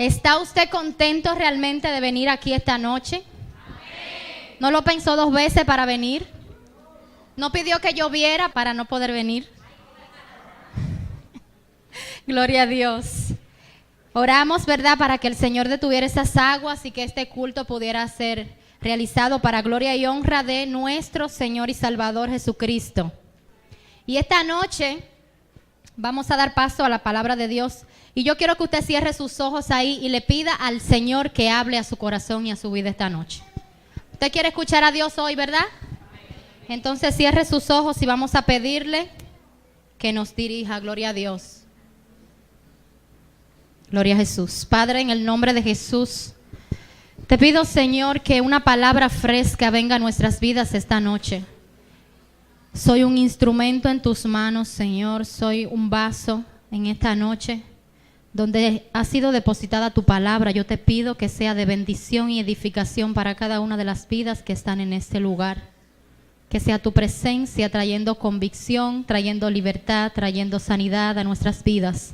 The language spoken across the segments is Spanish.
¿Está usted contento realmente de venir aquí esta noche? ¿No lo pensó 2 veces para venir? ¿No pidió que lloviera para no poder venir? Gloria a Dios. Oramos, ¿verdad?, para que el Señor detuviera esas aguas y que este culto pudiera ser realizado para gloria y honra de nuestro Señor y Salvador Jesucristo. Y esta noche vamos a dar paso a la palabra de Dios. Y yo quiero que usted cierre sus ojos ahí y le pida al Señor que hable a su corazón y a su vida esta noche. ¿Usted quiere escuchar a Dios hoy, verdad? Entonces cierre sus ojos y vamos a pedirle que nos dirija. Gloria a Dios. Gloria a Jesús. Padre, en el nombre de Jesús, te pido, Señor, que una palabra fresca venga a nuestras vidas esta noche. Soy un instrumento en tus manos, Señor. Soy un vaso en esta noche donde ha sido depositada tu palabra. Yo te pido que sea de bendición y edificación para cada una de las vidas que están en este lugar. Que sea tu presencia trayendo convicción, trayendo libertad, trayendo sanidad a nuestras vidas.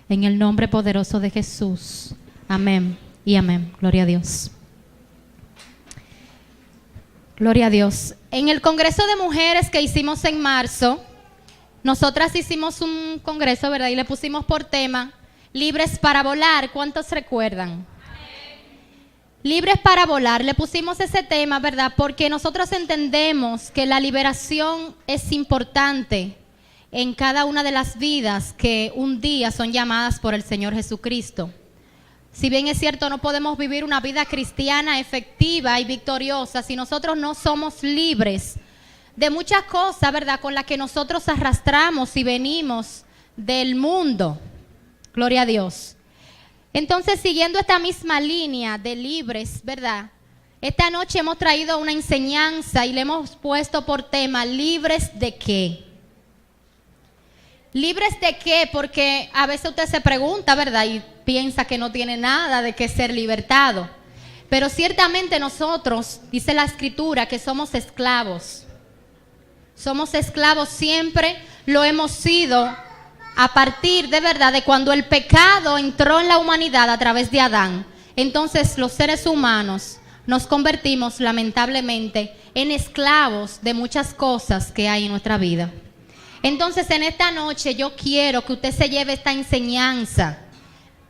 En el nombre poderoso de Jesús. Amén y amén. Gloria a Dios. Gloria a Dios. En el Congreso de Mujeres que hicimos en marzo, nosotras hicimos un congreso, ¿verdad? Y le pusimos por tema Libres para volar. ¿Cuántos recuerdan? Libres para volar. Le pusimos ese tema, ¿verdad? Porque nosotros entendemos que la liberación es importante en cada una de las vidas que un día son llamadas por el Señor Jesucristo. Si bien es cierto, no podemos vivir una vida cristiana efectiva y victoriosa si nosotros no somos libres de muchas cosas, ¿verdad?, con las que nosotros arrastramos y venimos del mundo. Gloria a Dios. Entonces, siguiendo esta misma línea de libres, ¿verdad?, esta noche hemos traído una enseñanza y le hemos puesto por tema ¿libres de qué? ¿Libres de qué? Porque a veces usted se pregunta, ¿verdad?, y piensa que no tiene nada de qué ser libertado. Pero ciertamente nosotros, dice la Escritura, que somos esclavos. Somos esclavos, siempre lo hemos sido a partir de verdad de cuando el pecado entró en la humanidad a través de Adán. Entonces los seres humanos nos convertimos lamentablemente en esclavos de muchas cosas que hay en nuestra vida. Entonces en esta noche yo quiero que usted se lleve esta enseñanza,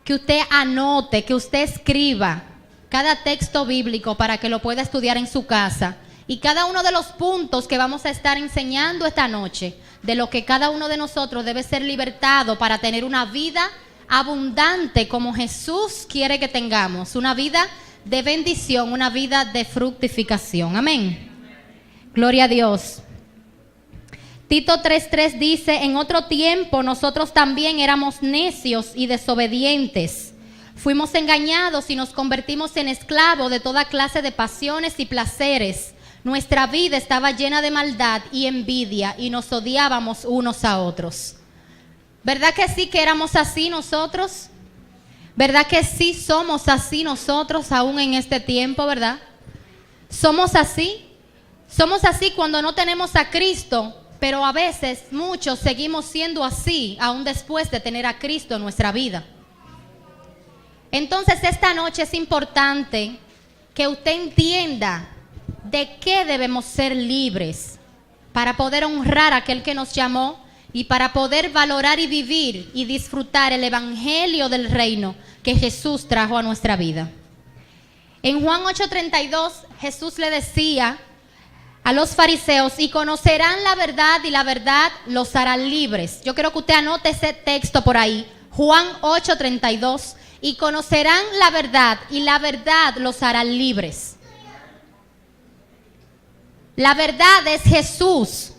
que usted anote, que usted escriba cada texto bíblico para que lo pueda estudiar en su casa. Y cada uno de los puntos que vamos a estar enseñando esta noche, de lo que cada uno de nosotros debe ser libertado para tener una vida abundante como Jesús quiere que tengamos. Una vida de bendición, una vida de fructificación. Amén. Gloria a Dios. Tito 3:3 dice, en otro tiempo nosotros también éramos necios y desobedientes. Fuimos engañados y nos convertimos en esclavos de toda clase de pasiones y placeres. Nuestra vida estaba llena de maldad y envidia y nos odiábamos unos a otros. ¿Verdad que sí que éramos así nosotros? ¿Verdad que sí somos así nosotros aún en este tiempo, verdad? ¿Somos así? Somos así cuando no tenemos a Cristo. Pero a veces muchos seguimos siendo así, aún después de tener a Cristo en nuestra vida. Entonces esta noche es importante que usted entienda de qué debemos ser libres para poder honrar a aquel que nos llamó y para poder valorar y vivir y disfrutar el evangelio del reino que Jesús trajo a nuestra vida. En Juan 8:32 Jesús le decía a los fariseos, y conocerán la verdad y la verdad los hará libres. Yo quiero que usted anote ese texto por ahí, Juan 8:32, y conocerán la verdad y la verdad los hará libres. La verdad es Jesús.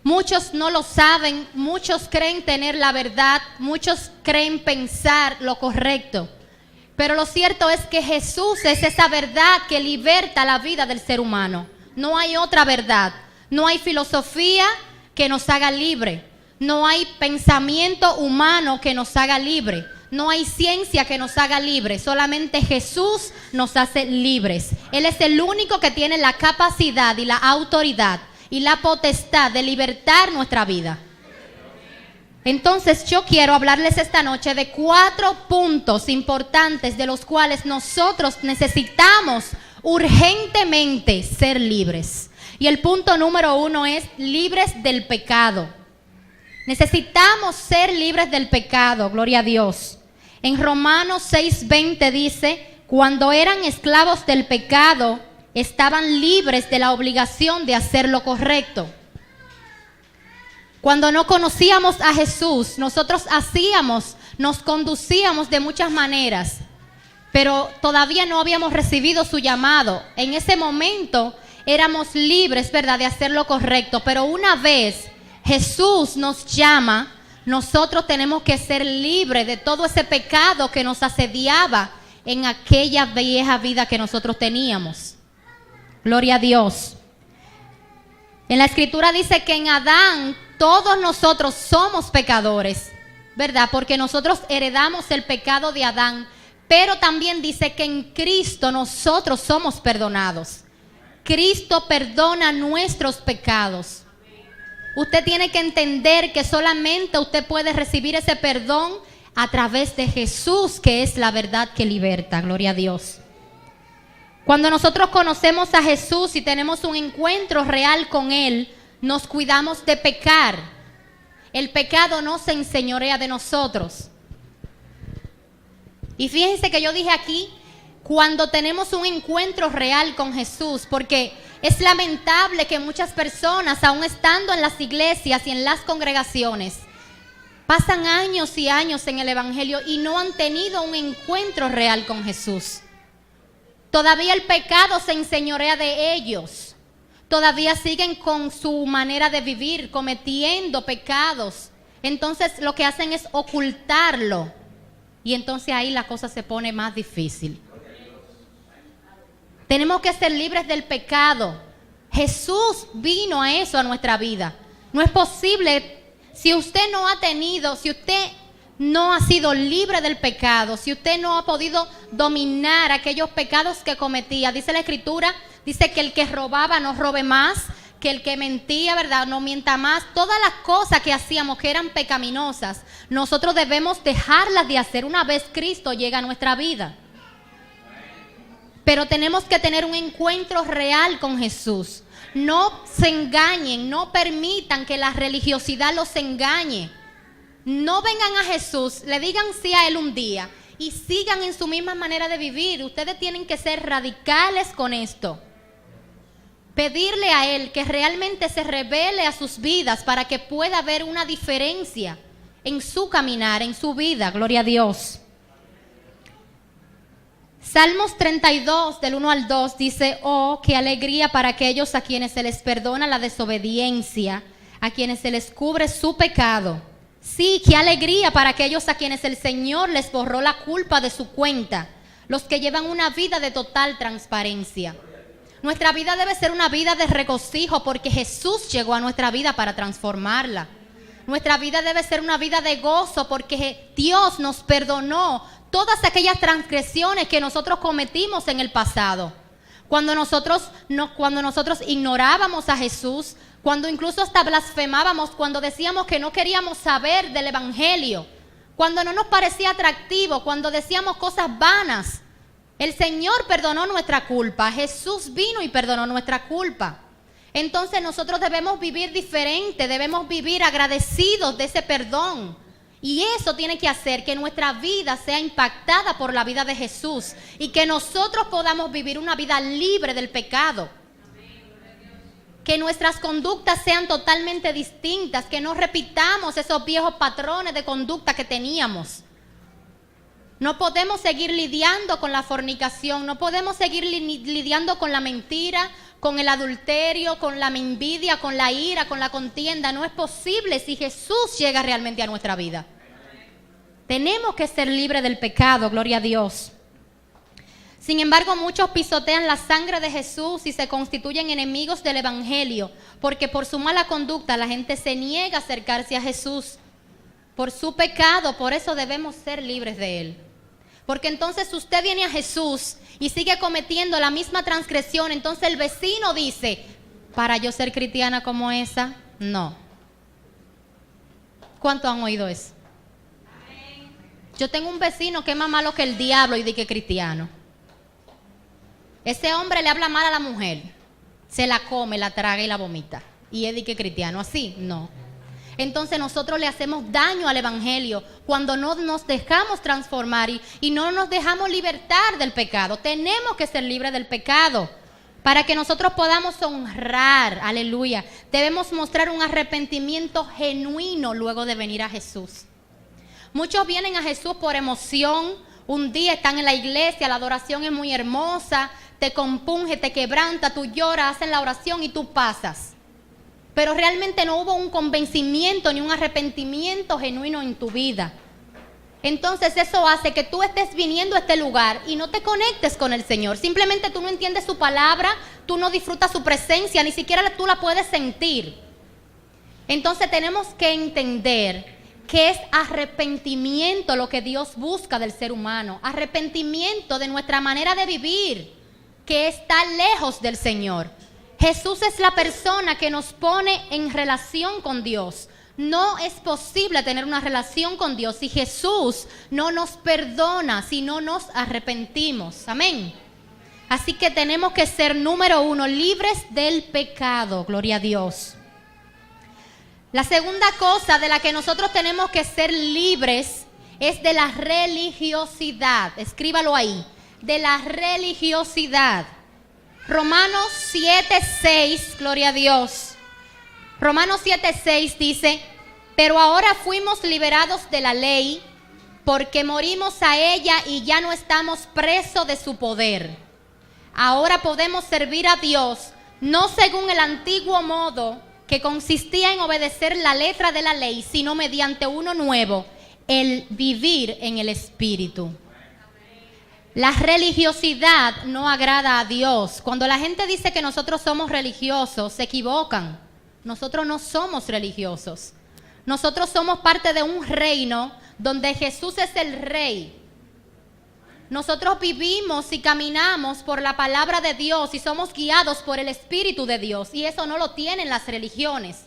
Muchos no lo saben, muchos creen tener la verdad, muchos creen pensar lo correcto. Pero lo cierto es que Jesús es esa verdad que liberta la vida del ser humano. No hay otra verdad. No hay filosofía que nos haga libre. No hay pensamiento humano que nos haga libre. No hay ciencia que nos haga libre. Solamente Jesús nos hace libres. Él es el único que tiene la capacidad y la autoridad y la potestad de libertar nuestra vida. Entonces yo quiero hablarles esta noche de 4 puntos importantes de los cuales nosotros necesitamos urgentemente ser libres. Y el punto número 1 es libres del pecado. Necesitamos ser libres del pecado, gloria a Dios. En Romanos 6:20 dice, cuando eran esclavos del pecado, estaban libres de la obligación de hacer lo correcto. Cuando no conocíamos a Jesús, nosotros nos conducíamos de muchas maneras, pero todavía no habíamos recibido su llamado. En ese momento éramos libres, ¿verdad?, de hacer lo correcto, pero una vez Jesús nos llama, nosotros tenemos que ser libres de todo ese pecado que nos asediaba en aquella vieja vida que nosotros teníamos. Gloria a Dios. En la Escritura dice que en Adán todos nosotros somos pecadores, ¿verdad? Porque nosotros heredamos el pecado de Adán, pero también dice que en Cristo nosotros somos perdonados. Cristo perdona nuestros pecados. Usted tiene que entender que solamente usted puede recibir ese perdón a través de Jesús, que es la verdad que liberta. Gloria a Dios. Cuando nosotros conocemos a Jesús y tenemos un encuentro real con Él, nos cuidamos de pecar. El pecado no se enseñorea de nosotros. Y fíjense que yo dije aquí, cuando tenemos un encuentro real con Jesús, porque es lamentable que muchas personas, aún estando en las iglesias y en las congregaciones, pasan años y años en el Evangelio y no han tenido un encuentro real con Jesús. Todavía el pecado se enseñorea de ellos. Todavía siguen con su manera de vivir, cometiendo pecados. Entonces lo que hacen es ocultarlo. Y entonces ahí la cosa se pone más difícil. Tenemos que ser libres del pecado. Jesús vino a eso, a nuestra vida. No es posible, si usted no ha sido libre del pecado, si usted no ha podido dominar aquellos pecados que cometía. Dice la Escritura, dice que el que robaba no robe más, que el que mentía, ¿verdad?, no mienta más. Todas las cosas que hacíamos que eran pecaminosas, nosotros debemos dejarlas de hacer una vez Cristo llega a nuestra vida. Pero tenemos que tener un encuentro real con Jesús. No se engañen, no permitan que la religiosidad los engañe. No vengan a Jesús, le digan sí a Él un día y sigan en su misma manera de vivir. Ustedes tienen que ser radicales con esto. Pedirle a Él que realmente se revele a sus vidas para que pueda haber una diferencia en su caminar, en su vida. Gloria a Dios. Salmos 32, del 1 al 2, dice, oh, qué alegría para aquellos a quienes se les perdona la desobediencia, a quienes se les cubre su pecado. Sí, qué alegría para aquellos a quienes el Señor les borró la culpa de su cuenta, los que llevan una vida de total transparencia. Nuestra vida debe ser una vida de regocijo porque Jesús llegó a nuestra vida para transformarla. Nuestra vida debe ser una vida de gozo porque Dios nos perdonó todas aquellas transgresiones que nosotros cometimos en el pasado. Cuando nosotros ignorábamos a Jesús, cuando incluso hasta blasfemábamos, cuando decíamos que no queríamos saber del Evangelio, cuando no nos parecía atractivo, cuando decíamos cosas vanas, el Señor perdonó nuestra culpa. Jesús vino y perdonó nuestra culpa. Entonces nosotros debemos vivir diferente, debemos vivir agradecidos de ese perdón. Y eso tiene que hacer que nuestra vida sea impactada por la vida de Jesús y que nosotros podamos vivir una vida libre del pecado. Que nuestras conductas sean totalmente distintas, que no repitamos esos viejos patrones de conducta que teníamos. No podemos seguir lidiando con la fornicación, no podemos seguir lidiando con la mentira, con el adulterio, con la envidia, con la ira, con la contienda. No es posible si Jesús llega realmente a nuestra vida. Tenemos que ser libres del pecado, gloria a Dios. Sin embargo, muchos pisotean la sangre de Jesús y se constituyen enemigos del Evangelio, porque por su mala conducta la gente se niega a acercarse a Jesús. Por su pecado, por eso debemos ser libres de Él. Porque entonces usted viene a Jesús y sigue cometiendo la misma transgresión, entonces el vecino dice, para yo ser cristiana como esa, no. ¿Cuántos han oído eso? Yo tengo un vecino que es más malo que el diablo y dice que es cristiano. Ese hombre le habla mal a la mujer, se la come, la traga y la vomita. Y él dice que es cristiano. ¿Así? No. Entonces nosotros le hacemos daño al evangelio cuando no nos dejamos transformar y no nos dejamos libertar del pecado. Tenemos que ser libres del pecado para que nosotros podamos honrar, aleluya. Debemos mostrar un arrepentimiento genuino luego de venir a Jesús. Muchos vienen a Jesús por emoción. Un día están en la iglesia, la adoración es muy hermosa, te compunge, te quebranta, tú lloras, haces la oración y tú pasas. Pero realmente no hubo un convencimiento ni un arrepentimiento genuino en tu vida. Entonces eso hace que tú estés viniendo a este lugar y no te conectes con el Señor. Simplemente tú no entiendes su palabra, tú no disfrutas su presencia, ni siquiera tú la puedes sentir. Entonces tenemos que entender que es arrepentimiento lo que Dios busca del ser humano. Arrepentimiento de nuestra manera de vivir, que está lejos del Señor. Jesús es la persona que nos pone en relación con Dios. No es posible tener una relación con Dios si Jesús no nos perdona, si no nos arrepentimos. Amén. Así que tenemos que ser, número uno, libres del pecado. Gloria a Dios. La segunda cosa de la que nosotros tenemos que ser libres es de la religiosidad. Escríbalo ahí. De la religiosidad. Romanos 7:6, gloria a Dios. Romanos 7:6 dice: pero ahora fuimos liberados de la ley porque morimos a ella y ya no estamos presos de su poder. Ahora podemos servir a Dios no según el antiguo modo que consistía en obedecer la letra de la ley, sino mediante uno nuevo, el vivir en el Espíritu. La religiosidad no agrada a Dios. Cuando la gente dice que nosotros somos religiosos, se equivocan. Nosotros no somos religiosos. Nosotros somos parte de un reino donde Jesús es el Rey. Nosotros vivimos y caminamos por la palabra de Dios y somos guiados por el Espíritu de Dios. Y eso no lo tienen las religiones.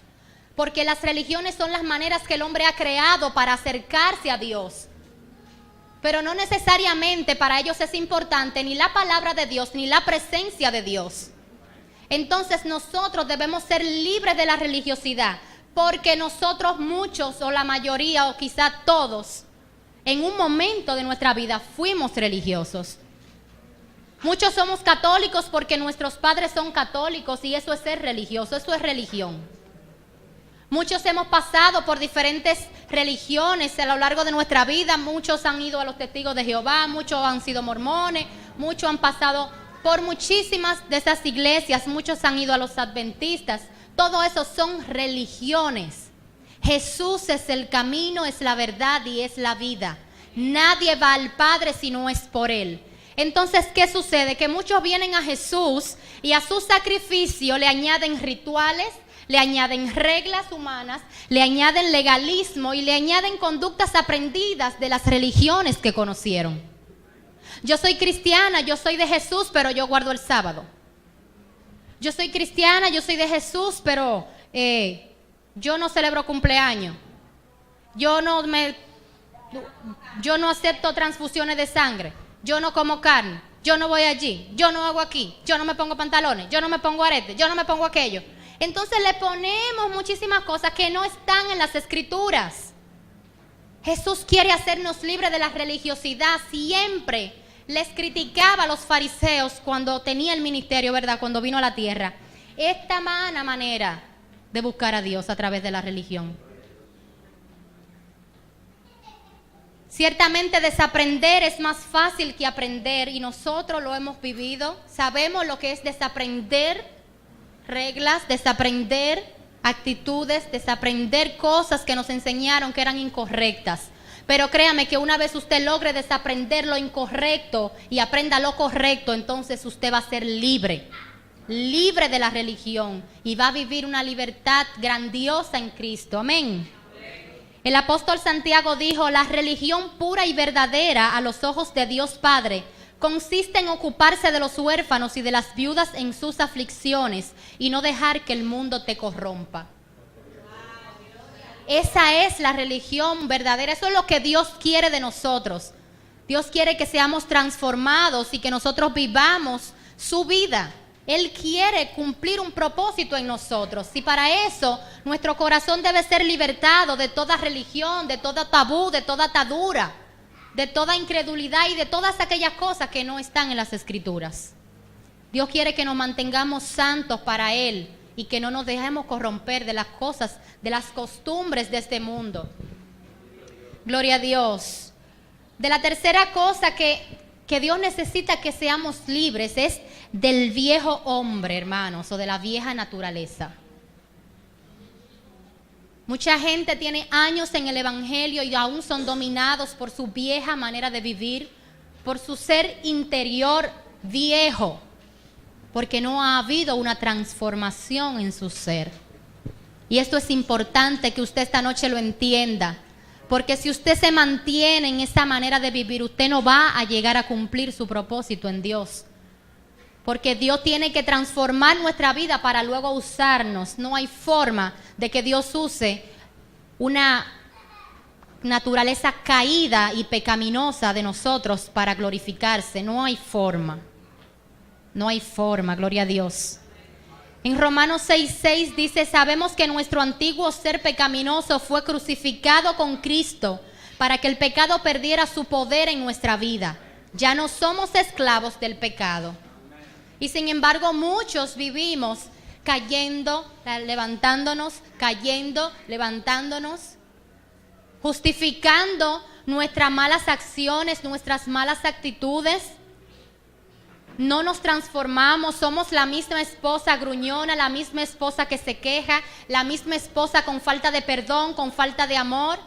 Porque las religiones son las maneras que el hombre ha creado para acercarse a Dios. Pero no necesariamente para ellos es importante ni la palabra de Dios ni la presencia de Dios. Entonces nosotros debemos ser libres de la religiosidad, porque nosotros muchos o la mayoría o quizá todos en un momento de nuestra vida fuimos religiosos. Muchos somos católicos porque nuestros padres son católicos y eso es ser religioso, eso es religión. Muchos hemos pasado por diferentes religiones a lo largo de nuestra vida. Muchos han ido a los testigos de Jehová, muchos han sido mormones, muchos han pasado por muchísimas de esas iglesias, muchos han ido a los adventistas. Todo eso son religiones. Jesús es el camino, es la verdad y es la vida. Nadie va al Padre si no es por Él. Entonces, ¿qué sucede? Que muchos vienen a Jesús y a su sacrificio le añaden rituales, le añaden reglas humanas, le añaden legalismo y le añaden conductas aprendidas de las religiones que conocieron. Yo soy cristiana, yo soy de Jesús, pero yo guardo el sábado. Yo soy cristiana, yo soy de Jesús, pero yo no celebro cumpleaños. Yo no acepto transfusiones de sangre. Yo no como carne. Yo no voy allí. Yo no hago aquí. Yo no me pongo pantalones. Yo no me pongo aretes. Yo no me pongo aquello. Entonces le ponemos muchísimas cosas que no están en las Escrituras. Jesús quiere hacernos libres de la religiosidad. Siempre les criticaba a los fariseos cuando tenía el ministerio, ¿verdad? Cuando vino a la tierra. Esta mala manera de buscar a Dios a través de la religión. Ciertamente desaprender es más fácil que aprender y nosotros lo hemos vivido. Sabemos lo que es desaprender reglas, desaprender actitudes, desaprender cosas que nos enseñaron que eran incorrectas. Pero créame que una vez usted logre desaprender lo incorrecto y aprenda lo correcto, entonces usted va a ser libre, libre de la religión y va a vivir una libertad grandiosa en Cristo. Amén. El apóstol Santiago dijo: la religión pura y verdadera a los ojos de Dios Padre consiste en ocuparse de los huérfanos y de las viudas en sus aflicciones y no dejar que el mundo te corrompa. Esa es la religión verdadera. Eso es lo que Dios quiere de nosotros. Dios quiere que seamos transformados y que nosotros vivamos su vida. Él quiere cumplir un propósito en nosotros. Y para eso nuestro corazón debe ser libertado de toda religión, de todo tabú, de toda atadura, de toda incredulidad y de todas aquellas cosas que no están en las Escrituras. Dios quiere que nos mantengamos santos para Él y que no nos dejemos corromper de las cosas, de las costumbres de este mundo. Gloria a Dios. De la tercera cosa que Dios necesita que seamos libres es del viejo hombre, hermanos, o de la vieja naturaleza. Mucha gente tiene años en el Evangelio y aún son dominados por su vieja manera de vivir, por su ser interior viejo, porque no ha habido una transformación en su ser. Y esto es importante que usted esta noche lo entienda, porque si usted se mantiene en esa manera de vivir, usted no va a llegar a cumplir su propósito en Dios. Porque Dios tiene que transformar nuestra vida para luego usarnos. No hay forma de que Dios use una naturaleza caída y pecaminosa de nosotros para glorificarse. No hay forma. No hay forma, gloria a Dios. En Romanos 6:6 dice: sabemos que nuestro antiguo ser pecaminoso fue crucificado con Cristo para que el pecado perdiera su poder en nuestra vida. Ya no somos esclavos del pecado. Y sin embargo muchos vivimos cayendo, levantándonos, cayendo, levantándonos, justificando nuestras malas acciones, nuestras malas actitudes. No nos transformamos, somos la misma esposa gruñona, la misma esposa que se queja, la misma esposa con falta de perdón, con falta de amor.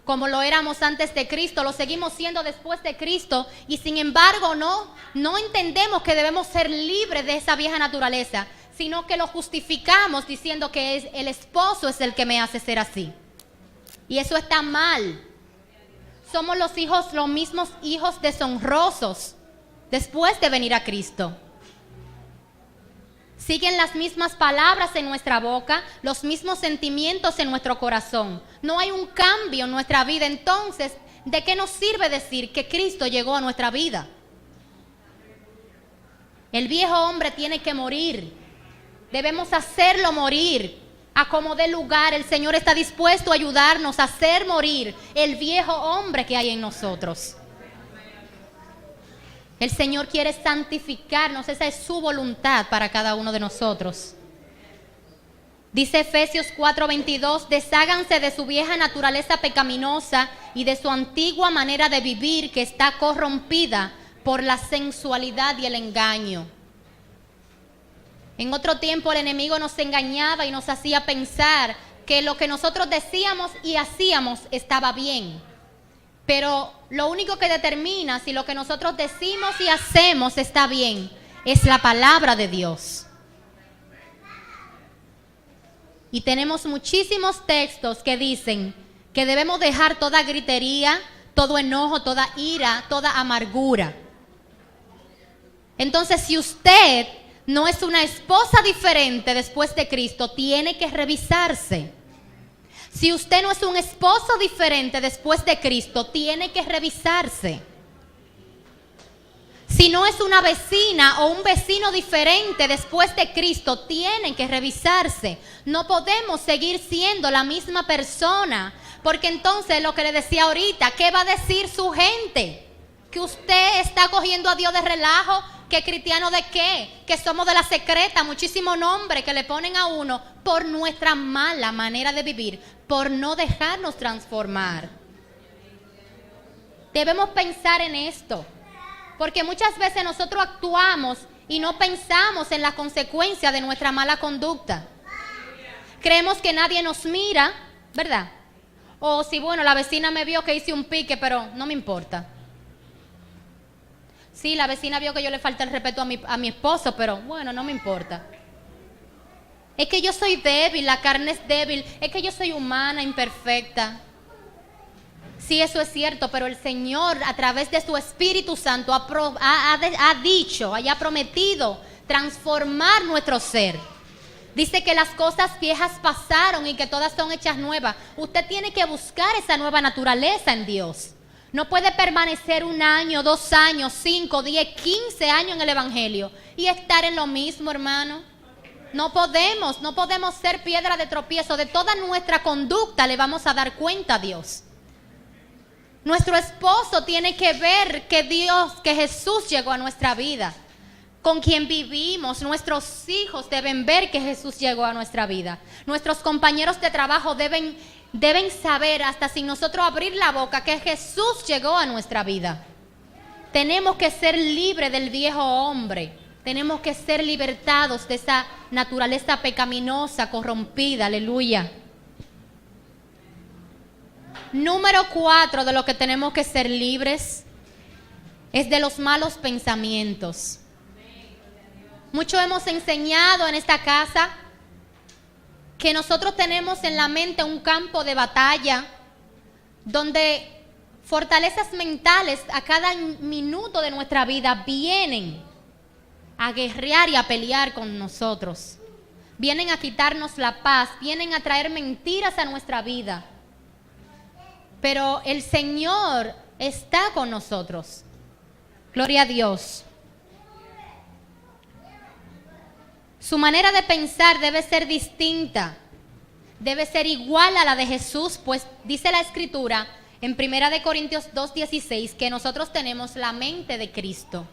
Como lo éramos antes de Cristo, lo seguimos siendo después de Cristo, y sin embargo no entendemos que debemos ser libres de esa vieja naturaleza, sino que lo justificamos diciendo que el esposo es el que me hace ser así. Y eso está mal. Somos los mismos hijos deshonrosos después de venir a Cristo. Siguen las mismas palabras en nuestra boca, los mismos sentimientos en nuestro corazón. No hay un cambio en nuestra vida. Entonces, ¿de qué nos sirve decir que Cristo llegó a nuestra vida? El viejo hombre tiene que morir. Debemos hacerlo morir a como dé lugar. El Señor está dispuesto a ayudarnos a hacer morir el viejo hombre que hay en nosotros. El Señor quiere santificarnos, esa es su voluntad para cada uno de nosotros. Dice Efesios 4:22, desháganse de su vieja naturaleza pecaminosa y de su antigua manera de vivir que está corrompida por la sensualidad y el engaño. En otro tiempo el enemigo nos engañaba y nos hacía pensar que lo que nosotros decíamos y hacíamos estaba bien. Pero lo único que determina si lo que nosotros decimos y hacemos está bien es la palabra de Dios. Y tenemos muchísimos textos que dicen que debemos dejar toda gritería, todo enojo, toda ira, toda amargura. Entonces, si usted no es una esposa diferente después de Cristo, tiene que revisarse. Si usted no es un esposo diferente después de Cristo, tiene que revisarse. Si no es una vecina o un vecino diferente después de Cristo, tiene que revisarse. No podemos seguir siendo la misma persona, porque entonces lo que le decía ahorita, ¿qué va a decir su gente? Que usted está cogiendo a Dios de relajo. ¿Que cristiano de qué? Que somos de la secreta, muchísimo nombre que le ponen a uno por nuestra mala manera de vivir, por no dejarnos transformar. Debemos pensar en esto, porque muchas veces nosotros actuamos y no pensamos en las consecuencias de nuestra mala conducta. Creemos que nadie nos mira, ¿verdad? O si, bueno, la vecina me vio que hice un pique, pero no me importa. Sí, la vecina vio que yo le falta el respeto a mi esposo, pero bueno, no me importa. Es que yo soy débil, la carne es débil, es que yo soy humana, imperfecta. Sí, eso es cierto, pero el Señor a través de su Espíritu Santo ha dicho, ha prometido transformar nuestro ser. Dice que las cosas viejas pasaron y que todas son hechas nuevas. Usted tiene que buscar esa nueva naturaleza en Dios. No puede permanecer 1 año, 2 años, 5, 10, 15 años en el Evangelio y estar en lo mismo, hermano. No podemos ser piedra de tropiezo. De toda nuestra conducta le vamos a dar cuenta a Dios. Nuestro esposo tiene que ver que Jesús llegó a nuestra vida. Con quien vivimos, nuestros hijos deben ver que Jesús llegó a nuestra vida. Nuestros compañeros de trabajo deben saber, hasta sin nosotros abrir la boca, que Jesús llegó a nuestra vida. Tenemos que ser libres del viejo hombre. Tenemos que ser libertados de esa naturaleza pecaminosa, corrompida. Aleluya. Número 4 de lo que tenemos que ser libres es de los malos pensamientos. Mucho hemos enseñado en esta casa que nosotros tenemos en la mente un campo de batalla donde fortalezas mentales a cada minuto de nuestra vida vienen a guerrear y a pelear con nosotros. Vienen a quitarnos la paz, vienen a traer mentiras a nuestra vida. Pero el Señor está con nosotros. Gloria a Dios. Su manera de pensar debe ser distinta, debe ser igual a la de Jesús, pues dice la Escritura en 1 Corintios 2:16 que nosotros tenemos la mente de Cristo.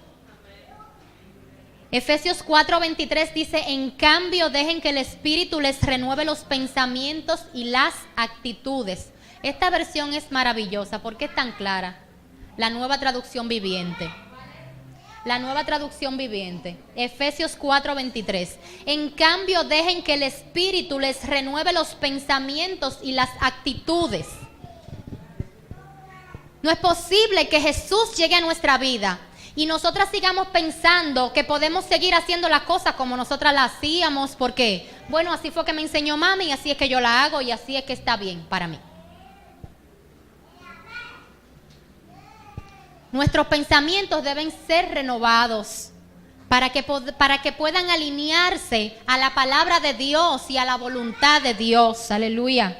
Efesios 4:23 dice, en cambio dejen que el Espíritu les renueve los pensamientos y las actitudes. Esta versión es maravillosa porque es tan clara. La Nueva Traducción Viviente. La Nueva Traducción Viviente, Efesios 4:23. En cambio, dejen que el Espíritu les renueve los pensamientos y las actitudes. No es posible que Jesús llegue a nuestra vida y nosotras sigamos pensando que podemos seguir haciendo las cosas como nosotras las hacíamos, porque, bueno, así fue que me enseñó mami y así es que yo la hago y así es que está bien para mí. Nuestros pensamientos deben ser renovados para que puedan alinearse a la palabra de Dios y a la voluntad de Dios. Aleluya.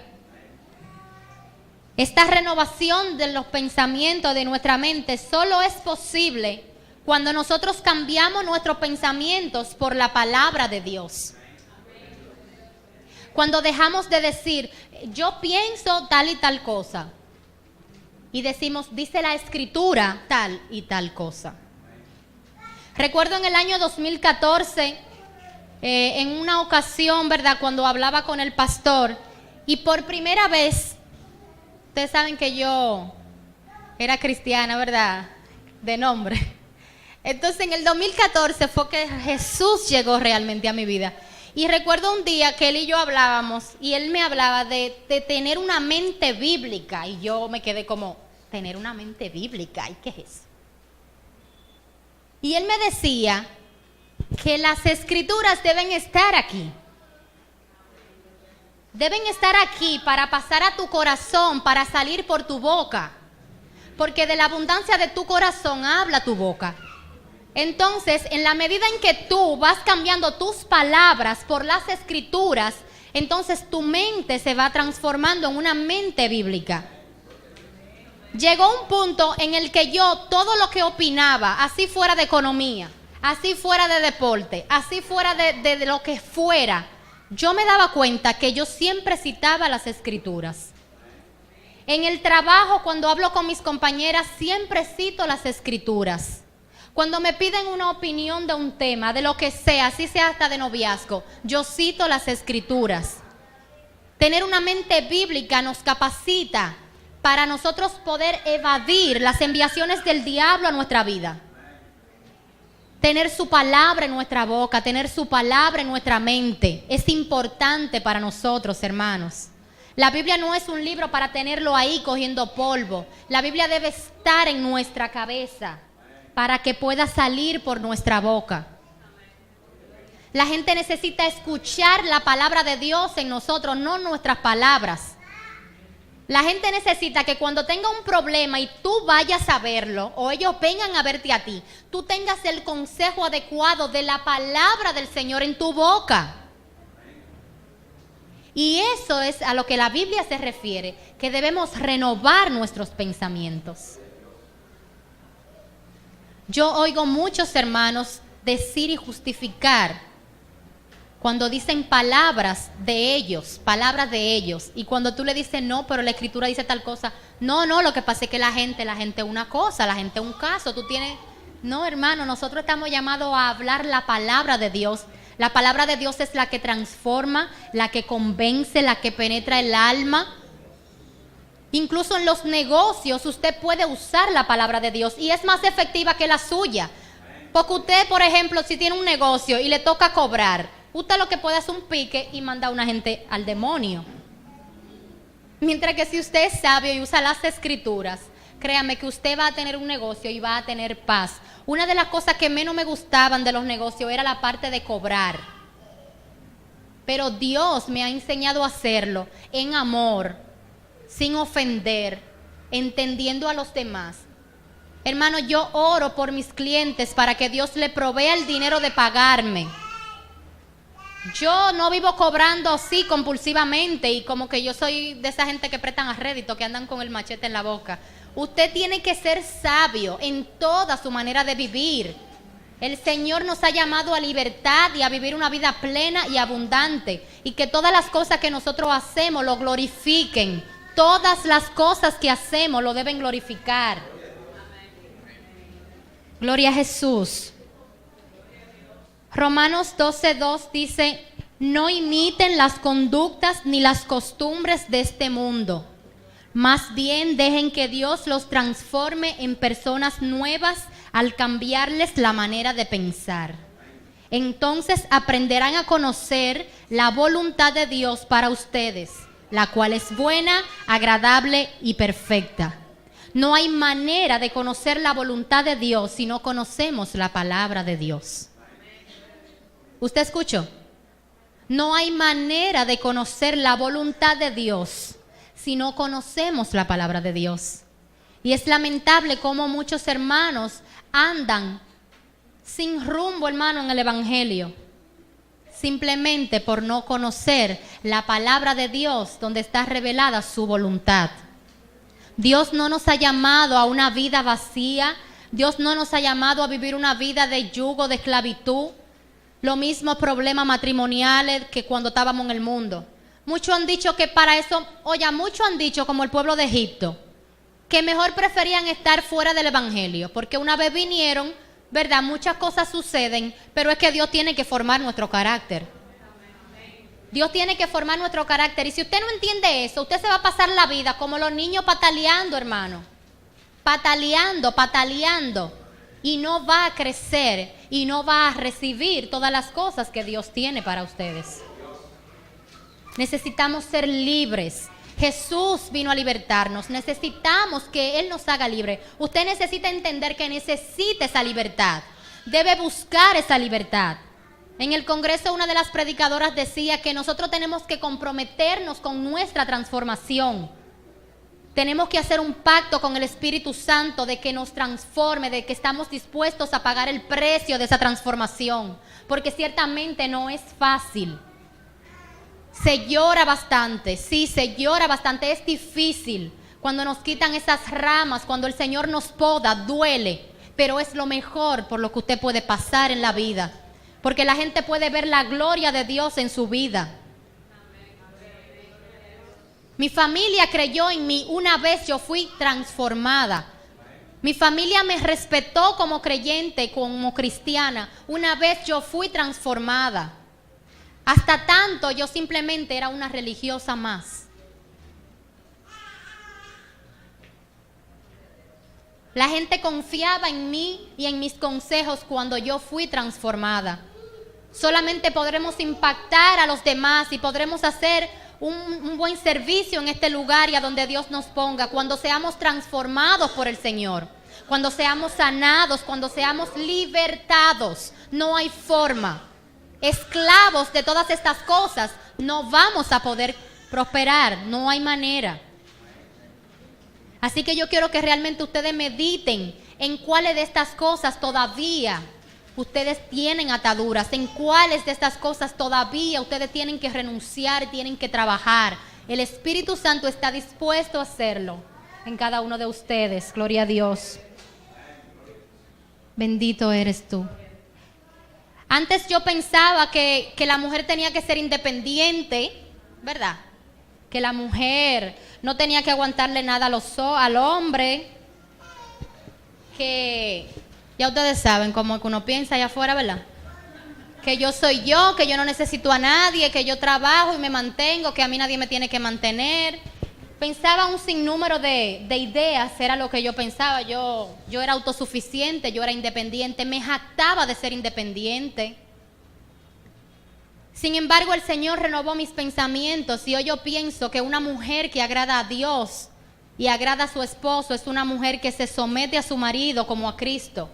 Esta renovación de los pensamientos de nuestra mente solo es posible cuando nosotros cambiamos nuestros pensamientos por la palabra de Dios. Cuando dejamos de decir, yo pienso tal y tal cosa. Y decimos, dice la Escritura tal y tal cosa. Recuerdo en el año 2014, en una ocasión, ¿verdad? Cuando hablaba con el pastor, y por primera vez, ustedes saben que yo era cristiana, ¿verdad? De nombre. Entonces en el 2014 fue que Jesús llegó realmente a mi vida. Y recuerdo un día que él y yo hablábamos y él me hablaba de tener una mente bíblica y yo me quedé como, tener una mente bíblica, ¿y qué es eso? Y él me decía que las escrituras deben estar aquí. Deben estar aquí para pasar a tu corazón, para salir por tu boca. Porque de la abundancia de tu corazón habla tu boca. Entonces, en la medida en que tú vas cambiando tus palabras por las escrituras, entonces tu mente se va transformando en una mente bíblica. Llegó un punto en el que yo todo lo que opinaba, así fuera de economía, así fuera de deporte, así fuera de lo que fuera, yo me daba cuenta que yo siempre citaba las escrituras. En el trabajo, cuando hablo con mis compañeras, siempre cito las escrituras. Cuando me piden una opinión de un tema, de lo que sea, así sea hasta de noviazgo, yo cito las escrituras. Tener una mente bíblica nos capacita para nosotros poder evadir las enviaciones del diablo a nuestra vida. Tener su palabra en nuestra boca, tener su palabra en nuestra mente, es importante para nosotros, hermanos. La Biblia no es un libro para tenerlo ahí cogiendo polvo. La Biblia debe estar en nuestra cabeza para que pueda salir por nuestra boca. La gente necesita escuchar la palabra de Dios en nosotros, no nuestras palabras. La gente necesita que cuando tenga un problema y tú vayas a verlo, o ellos vengan a verte a ti, tú tengas el consejo adecuado de la palabra del Señor en tu boca. Y eso es a lo que la Biblia se refiere, que debemos renovar nuestros pensamientos. Yo oigo muchos hermanos decir y justificar cuando dicen palabras de ellos, y cuando tú le dices no, pero la Escritura dice tal cosa, no, lo que pasa es que la gente una cosa, la gente un caso, no, hermano, nosotros estamos llamados a hablar la palabra de Dios. La palabra de Dios es la que transforma, la que convence, la que penetra el alma. Incluso en los negocios usted puede usar la palabra de Dios y es más efectiva que la suya. Porque usted, por ejemplo, si tiene un negocio y le toca cobrar, usted lo que puede hacer un pique y manda a una gente al demonio. Mientras que si usted es sabio y usa las Escrituras, créame que usted va a tener un negocio y va a tener paz. Una de las cosas que menos me gustaban de los negocios era la parte de cobrar. Pero Dios me ha enseñado a hacerlo en amor, sin ofender, entendiendo a los demás. Hermano, yo oro por mis clientes para que Dios le provea el dinero de pagarme. Yo no vivo cobrando así compulsivamente y como que yo soy de esa gente que prestan a rédito, que andan con el machete en la boca. Usted tiene que ser sabio en toda su manera de vivir. El Señor nos ha llamado a libertad y a vivir una vida plena y abundante, y que todas las cosas que nosotros hacemos lo glorifiquen. Todas las cosas que hacemos lo deben glorificar. Gloria a Jesús. Romanos 12:2 dice: no imiten las conductas ni las costumbres de este mundo. Más bien dejen que Dios los transforme en personas nuevas al cambiarles la manera de pensar. Entonces aprenderán a conocer la voluntad de Dios para ustedes, la cual es buena, agradable y perfecta. No hay manera de conocer la voluntad de Dios si no conocemos la palabra de Dios. ¿Usted escuchó? No hay manera de conocer la voluntad de Dios si no conocemos la palabra de Dios. Y es lamentable cómo muchos hermanos andan sin rumbo, hermano, en el evangelio, simplemente por no conocer la palabra de Dios donde está revelada su voluntad. Dios no nos ha llamado a una vida vacía. Dios no nos ha llamado a vivir una vida de yugo, de esclavitud. Los mismos problemas matrimoniales que cuando estábamos en el mundo. Muchos han dicho que para eso, muchos han dicho, como el pueblo de Egipto, que mejor preferían estar fuera del evangelio, porque una vez vinieron, ¿verdad? Muchas cosas suceden, pero es que Dios tiene que formar nuestro carácter. Dios tiene que formar nuestro carácter. Y si usted no entiende eso, usted se va a pasar la vida como los niños pataleando, hermano. Pataleando. Y no va a crecer y no va a recibir todas las cosas que Dios tiene para ustedes. Necesitamos ser libres. Jesús vino a libertarnos. Necesitamos que Él nos haga libre. Usted necesita entender que necesita esa libertad. Debe buscar esa libertad. En el Congreso una de las predicadoras decía que nosotros tenemos que comprometernos con nuestra transformación. Tenemos que hacer un pacto con el Espíritu Santo de que nos transforme, de que estamos dispuestos a pagar el precio de esa transformación, porque ciertamente no es fácil. Se llora bastante, sí, se llora bastante, es difícil. Cuando nos quitan esas ramas, cuando el Señor nos poda, duele, pero es lo mejor por lo que usted puede pasar en la vida, porque la gente puede ver la gloria de Dios en su vida. Mi familia creyó en mí una vez yo fui transformada. Mi familia me respetó como creyente, como cristiana, una vez yo fui transformada. Hasta tanto yo simplemente era una religiosa más. La gente confiaba en mí y en mis consejos cuando yo fui transformada. Solamente podremos impactar a los demás y podremos hacer un buen servicio en este lugar y a donde Dios nos ponga cuando seamos transformados por el Señor, cuando seamos sanados, cuando seamos libertados. No hay forma. Esclavos de todas estas cosas no vamos a poder prosperar, no hay manera. Así que yo quiero que realmente ustedes mediten en cuáles de estas cosas todavía ustedes tienen ataduras, en cuáles de estas cosas todavía ustedes tienen que renunciar, tienen que trabajar. El Espíritu Santo está dispuesto a hacerlo en cada uno de ustedes. Gloria a Dios. Bendito eres tú. Antes yo pensaba que la mujer tenía que ser independiente, ¿verdad? Que la mujer no tenía que aguantarle nada al hombre, que ya ustedes saben cómo que uno piensa allá afuera, ¿verdad? Que yo soy yo, que yo no necesito a nadie, que yo trabajo y me mantengo, que a mí nadie me tiene que mantener. Pensaba un sinnúmero de ideas, era lo que yo pensaba. Yo era autosuficiente, yo era independiente, me jactaba de ser independiente. Sin embargo, el Señor renovó mis pensamientos y hoy yo pienso que una mujer que agrada a Dios y agrada a su esposo es una mujer que se somete a su marido como a Cristo.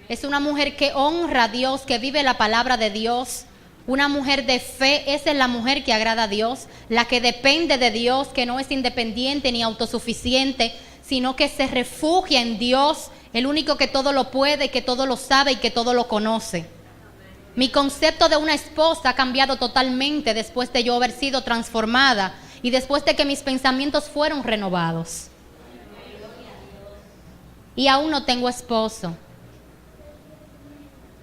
Es una mujer que honra a Dios, que vive la palabra de Dios. Una mujer de fe, esa es la mujer que agrada a Dios, la que depende de Dios, que no es independiente ni autosuficiente, sino que se refugia en Dios, el único que todo lo puede, que todo lo sabe y que todo lo conoce. Mi concepto de una esposa ha cambiado totalmente después de yo haber sido transformada y después de que mis pensamientos fueron renovados. Y aún no tengo esposo.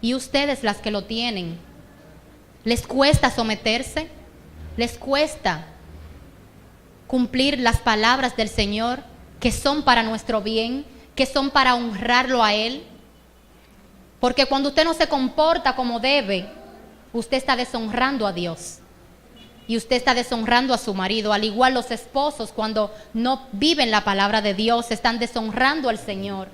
Y ustedes las que lo tienen, ¿les cuesta someterse? ¿Les cuesta cumplir las palabras del Señor que son para nuestro bien, que son para honrarlo a Él? Porque cuando usted no se comporta como debe, usted está deshonrando a Dios. Y usted está deshonrando a su marido. Al igual los esposos, cuando no viven la palabra de Dios, están deshonrando al Señor.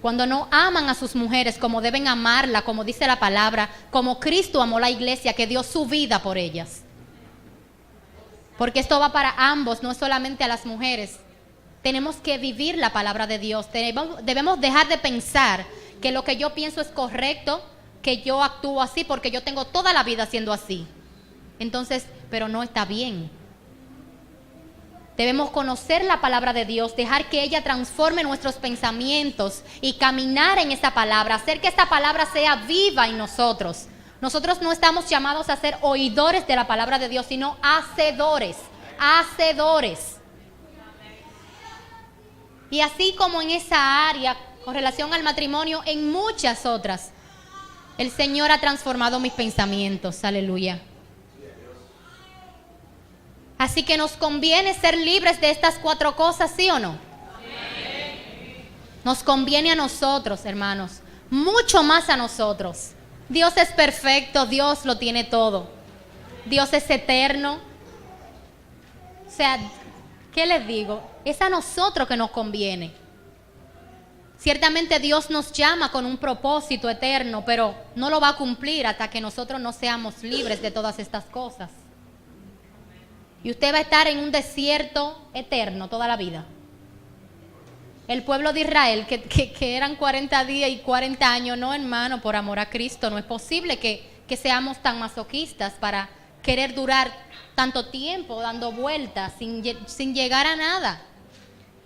Cuando no aman a sus mujeres como deben amarla, como dice la palabra, como Cristo amó la iglesia, que dio su vida por ellas. Porque esto va para ambos, no solamente a las mujeres. Tenemos que vivir la palabra de Dios. Debemos dejar de pensar que lo que yo pienso es correcto, que yo actúo así porque yo tengo toda la vida siendo así. Entonces, pero no está bien. Debemos conocer la palabra de Dios, dejar que ella transforme nuestros pensamientos y caminar en esa palabra, hacer que esta palabra sea viva en nosotros. Nosotros no estamos llamados a ser oidores de la palabra de Dios, sino hacedores, hacedores. Y así como en esa área, con relación al matrimonio, en muchas otras, el Señor ha transformado mis pensamientos. Aleluya. Así que nos conviene ser libres de estas 4 cosas, ¿sí o no? Nos conviene a nosotros, hermanos, mucho más a nosotros. Dios es perfecto, Dios lo tiene todo. Dios es eterno. O sea, ¿qué les digo? Es a nosotros que nos conviene. Ciertamente Dios nos llama con un propósito eterno, pero no lo va a cumplir hasta que nosotros no seamos libres de todas estas cosas. Y usted va a estar en un desierto eterno toda la vida. El pueblo de Israel, que eran 40 días y 40 años, no, hermano, por amor a Cristo, no es posible que seamos tan masoquistas para querer durar tanto tiempo dando vueltas sin llegar a nada.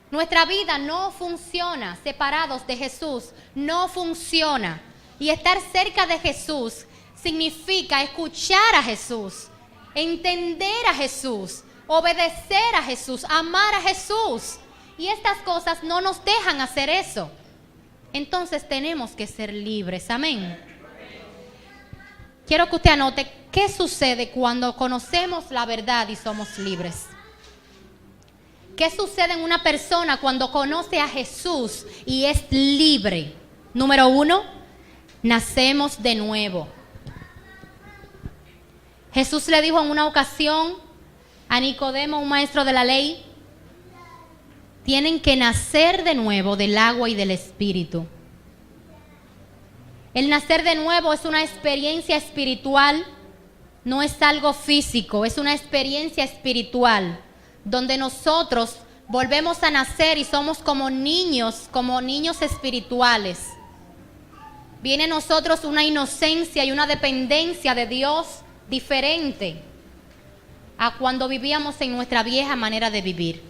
Nuestra vida no funciona separados de Jesús, no funciona. Y estar cerca de Jesús significa escuchar a Jesús, entender a Jesús, obedecer a Jesús, amar a Jesús. Y estas cosas no nos dejan hacer eso. Entonces tenemos que ser libres. Amén. Quiero que usted anote qué sucede cuando conocemos la verdad y somos libres. ¿Qué sucede en una persona cuando conoce a Jesús y es libre? Número 1, nacemos de nuevo. Jesús le dijo en una ocasión a Nicodemo, un maestro de la ley, tienen que nacer de nuevo del agua y del Espíritu. El nacer de nuevo es una experiencia espiritual, no es algo físico, es una experiencia espiritual, donde nosotros volvemos a nacer y somos como niños espirituales. Viene a nosotros una inocencia y una dependencia de Dios diferente a cuando vivíamos en nuestra vieja manera de vivir.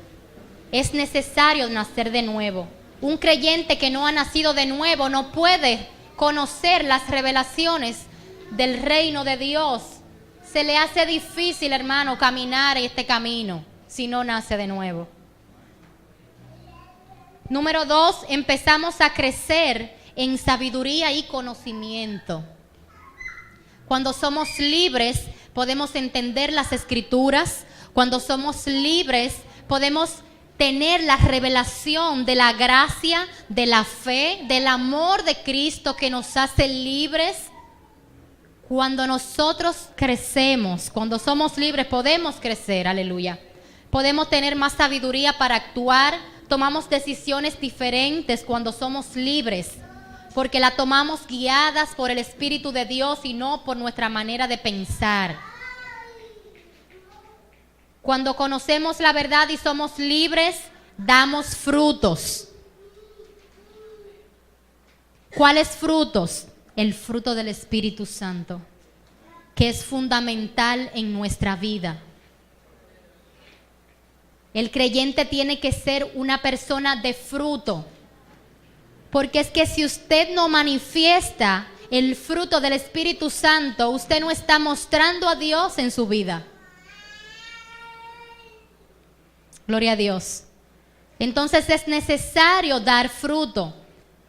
Es necesario nacer de nuevo. Un creyente que no ha nacido de nuevo no puede conocer las revelaciones del reino de Dios, se le hace difícil, hermano, caminar este camino si no nace de nuevo. Número 2, empezamos a crecer en sabiduría y conocimiento. Cuando somos libres, podemos entender las Escrituras. Cuando somos libres, podemos tener la revelación de la gracia, de la fe, del amor de Cristo que nos hace libres. Cuando nosotros crecemos, cuando somos libres, podemos crecer, aleluya. Podemos tener más sabiduría para actuar, tomamos decisiones diferentes cuando somos libres, porque la tomamos guiadas por el Espíritu de Dios y no por nuestra manera de pensar. Cuando conocemos la verdad y somos libres, damos frutos. ¿Cuáles frutos? El fruto del Espíritu Santo, que es fundamental en nuestra vida. El creyente tiene que ser una persona de fruto, porque es que si usted no manifiesta el fruto del Espíritu Santo, usted no está mostrando a Dios en su vida. Gloria a Dios. Entonces es necesario dar fruto.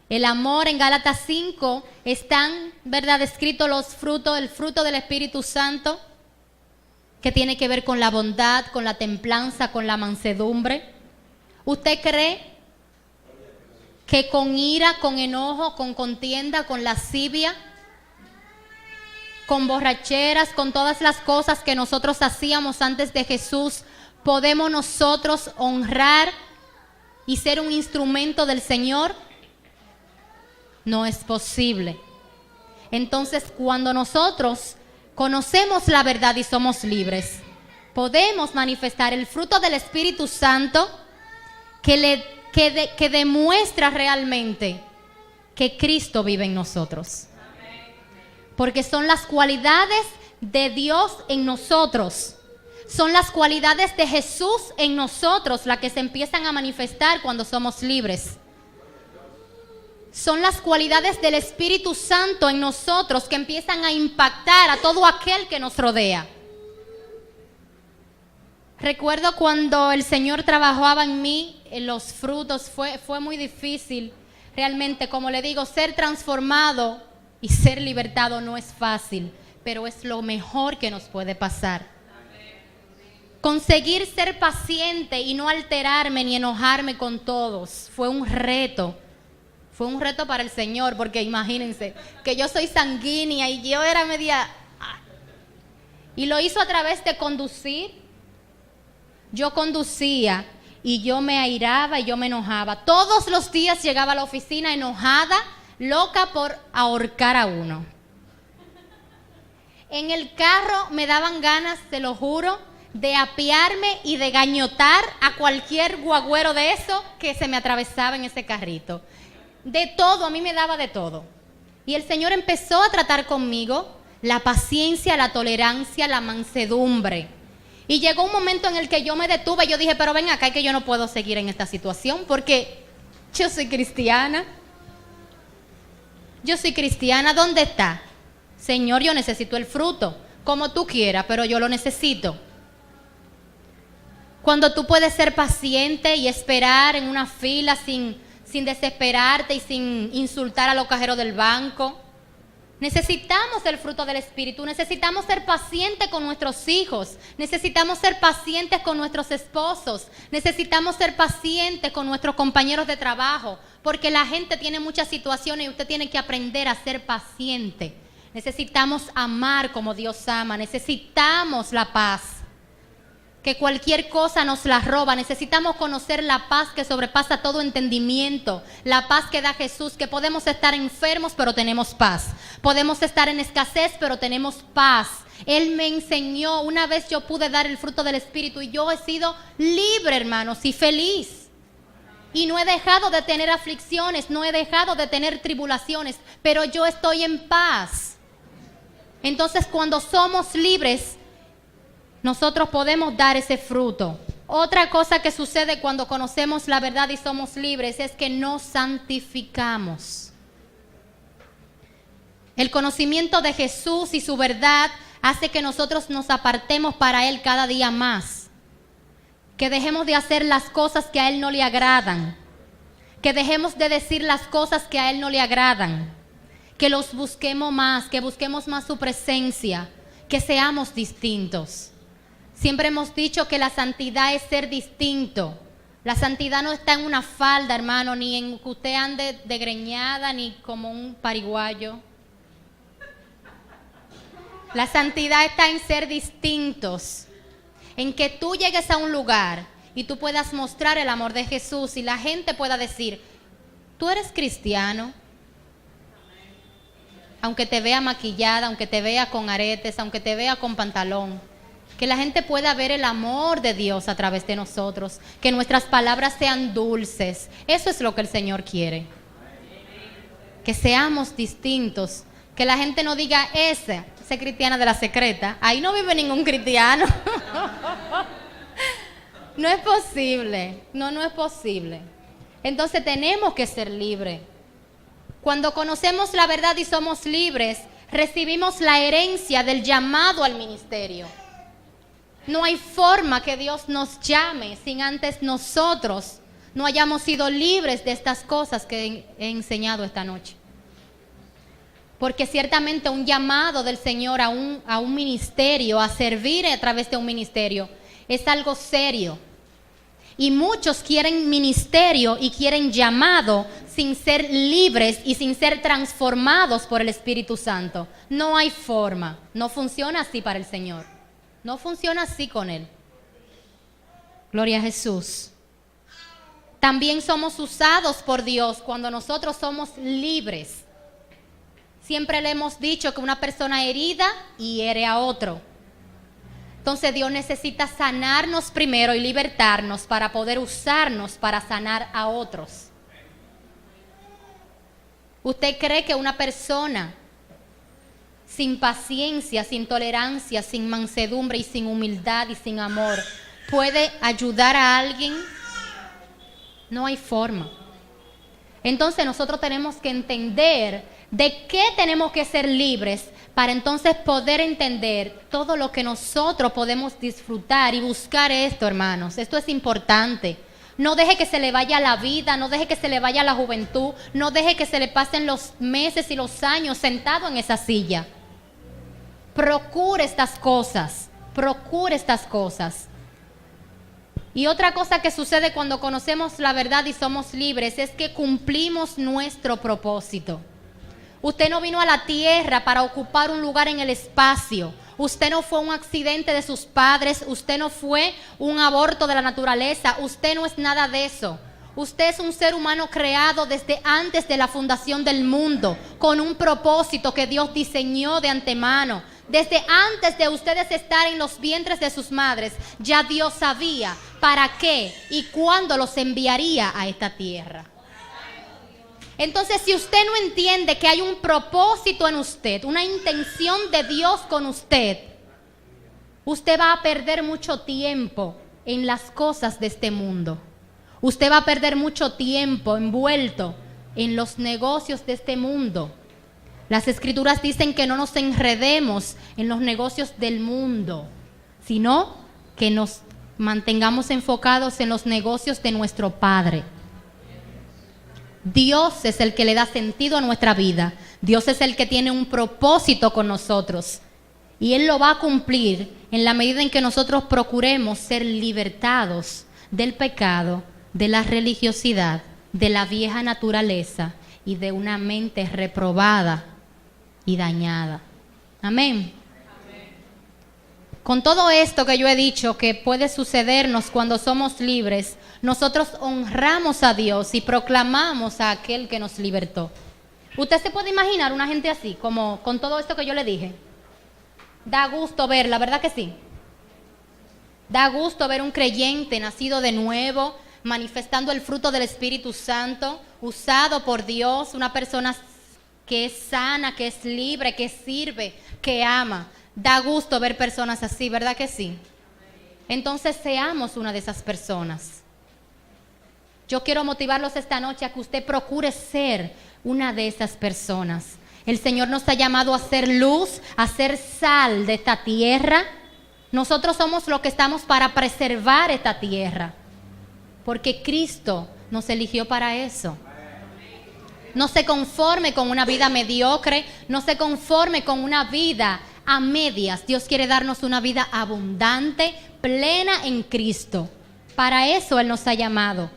El amor en Gálatas 5 están, ¿verdad?, escritos los frutos, el fruto del Espíritu Santo, que tiene que ver con la bondad, con la templanza, con la mansedumbre. ¿Usted cree que con ira, con enojo, con contienda, con lascivia, con borracheras, con todas las cosas que nosotros hacíamos antes de Jesús, podemos nosotros honrar y ser un instrumento del Señor? No es posible. Entonces, cuando nosotros conocemos la verdad y somos libres, podemos manifestar el fruto del Espíritu Santo que demuestra realmente que Cristo vive en nosotros. Porque son las cualidades de Dios en nosotros. Son las cualidades de Jesús en nosotros las que se empiezan a manifestar cuando somos libres. Son las cualidades del Espíritu Santo en nosotros que empiezan a impactar a todo aquel que nos rodea. Recuerdo cuando el Señor trabajaba en mí, en los frutos, fue muy difícil. Realmente, como le digo, ser transformado y ser libertado no es fácil, pero es lo mejor que nos puede pasar. Conseguir ser paciente y no alterarme ni enojarme con todos fue un reto. Fue un reto para el Señor, porque imagínense que yo soy sanguínea y yo era media... Y lo hizo a través de conducir. Yo conducía y yo me airaba y yo me enojaba. Todos los días llegaba a la oficina enojada, loca por ahorcar a uno. En el carro me daban ganas, te lo juro, de apiarme y de gañotar a cualquier guagüero de eso que se me atravesaba en ese carrito. De todo, a mí me daba de todo. Y el Señor empezó a tratar conmigo la paciencia, la tolerancia, la mansedumbre. Y llegó un momento en el que yo me detuve y yo dije, pero ven acá, que yo no puedo seguir en esta situación porque yo soy cristiana. Yo soy cristiana, ¿dónde está? Señor, yo necesito el fruto, como tú quieras, pero yo lo necesito. Cuando tú puedes ser paciente y esperar en una fila sin desesperarte y sin insultar a los cajeros del banco. Necesitamos el fruto del Espíritu, necesitamos ser pacientes con nuestros hijos, necesitamos ser pacientes con nuestros esposos, necesitamos ser pacientes con nuestros compañeros de trabajo, porque la gente tiene muchas situaciones y usted tiene que aprender a ser paciente. Necesitamos amar como Dios ama, necesitamos la paz, que cualquier cosa nos la roba. Necesitamos conocer la paz que sobrepasa todo entendimiento, la paz que da Jesús, que podemos estar enfermos pero tenemos paz, podemos estar en escasez pero tenemos paz. Él me enseñó, una vez yo pude dar el fruto del Espíritu y yo he sido libre, hermanos, y feliz. Y no he dejado de tener aflicciones, no he dejado de tener tribulaciones, pero yo estoy en paz. Entonces, cuando somos libres, nosotros podemos dar ese fruto. Otra cosa que sucede cuando conocemos la verdad y somos libres es que nos santificamos. El conocimiento de Jesús y su verdad hace que nosotros nos apartemos para Él cada día más. Que dejemos de hacer las cosas que a Él no le agradan. Que dejemos de decir las cosas que a Él no le agradan. Que los busquemos más, que busquemos más su presencia. Que seamos distintos. Siempre hemos dicho que la santidad es ser distinto. La santidad no está en una falda, hermano, ni en que usted ande desgreñada, ni como un pariguayo. La santidad está en ser distintos, en que tú llegues a un lugar y tú puedas mostrar el amor de Jesús y la gente pueda decir, tú eres cristiano. Aunque te vea maquillada, aunque te vea con aretes, aunque te vea con pantalón. Que la gente pueda ver el amor de Dios a través de nosotros. Que nuestras palabras sean dulces. Eso es lo que el Señor quiere. Que seamos distintos. Que la gente no diga, esa cristiana de la secreta. Ahí no vive ningún cristiano. No es posible. No es posible. Entonces tenemos que ser libres. Cuando conocemos la verdad y somos libres, recibimos la herencia del llamado al ministerio. No hay forma que Dios nos llame sin antes nosotros no hayamos sido libres de estas cosas que he enseñado esta noche. Porque ciertamente un llamado del Señor a un ministerio, a servir a través de un ministerio, es algo serio. Y muchos quieren ministerio y quieren llamado sin ser libres y sin ser transformados por el Espíritu Santo. No hay forma, no funciona así para el Señor. No funciona así con Él. Gloria a Jesús. También somos usados por Dios cuando nosotros somos libres. Siempre le hemos dicho que una persona herida hiere a otro. Entonces Dios necesita sanarnos primero y libertarnos para poder usarnos para sanar a otros. ¿Usted cree que una persona sin paciencia, sin tolerancia, sin mansedumbre y sin humildad y sin amor puede ayudar a alguien? No hay forma. Entonces nosotros tenemos que entender de qué tenemos que ser libres para entonces poder entender todo lo que nosotros podemos disfrutar y buscar esto, hermanos. Esto es importante. No deje que se le vaya la vida, no deje que se le vaya la juventud, no deje que se le pasen los meses y los años sentado en esa silla. Procure estas cosas, procure estas cosas. Y otra cosa que sucede cuando conocemos la verdad y somos libres es que cumplimos nuestro propósito. Usted no vino a la tierra para ocupar un lugar en el espacio. Usted no fue un accidente de sus padres. Usted no fue un aborto de la naturaleza. Usted no es nada de eso. Usted es un ser humano creado desde antes de la fundación del mundo, con un propósito que Dios diseñó de antemano. Desde antes de ustedes estar en los vientres de sus madres, ya Dios sabía para qué y cuándo los enviaría a esta tierra. Entonces, si usted no entiende que hay un propósito en usted, una intención de Dios con usted, usted va a perder mucho tiempo en las cosas de este mundo. Usted va a perder mucho tiempo envuelto en los negocios de este mundo. Las Escrituras dicen que no nos enredemos en los negocios del mundo, sino que nos mantengamos enfocados en los negocios de nuestro Padre. Dios es el que le da sentido a nuestra vida. Dios es el que tiene un propósito con nosotros. Y Él lo va a cumplir en la medida en que nosotros procuremos ser libertados del pecado, de la religiosidad, de la vieja naturaleza y de una mente reprobada y dañada. Amén. Con todo esto que yo he dicho que puede sucedernos cuando somos libres, nosotros honramos a Dios y proclamamos a aquel que nos libertó. ¿Usted se puede imaginar una gente así, como con todo esto que yo le dije? Da gusto ver, la verdad que sí. Da gusto ver un creyente nacido de nuevo, manifestando el fruto del Espíritu Santo, usado por Dios, una persona que es sana, que es libre, que sirve, que ama. Da gusto ver personas así, ¿verdad que sí? Entonces seamos una de esas personas. Yo quiero motivarlos esta noche a que usted procure ser una de esas personas. El Señor nos ha llamado a ser luz, a ser sal de esta tierra. Nosotros somos los que estamos para preservar esta tierra, porque Cristo nos eligió para eso. No se conforme con una vida mediocre, no se conforme con una vida a medias. Dios quiere darnos una vida abundante, plena en Cristo. Para eso Él nos ha llamado.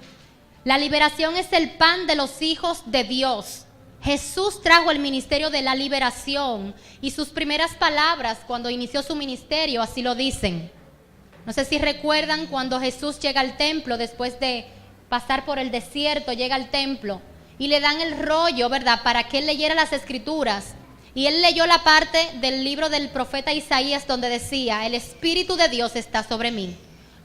La liberación es el pan de los hijos de Dios. Jesús trajo el ministerio de la liberación y sus primeras palabras cuando inició su ministerio así lo dicen. No sé si recuerdan cuando Jesús llega al templo después de pasar por el desierto, llega al templo y le dan el rollo, ¿verdad?, para que él leyera las escrituras. Y él leyó la parte del libro del profeta Isaías donde decía: el Espíritu de Dios está sobre mí,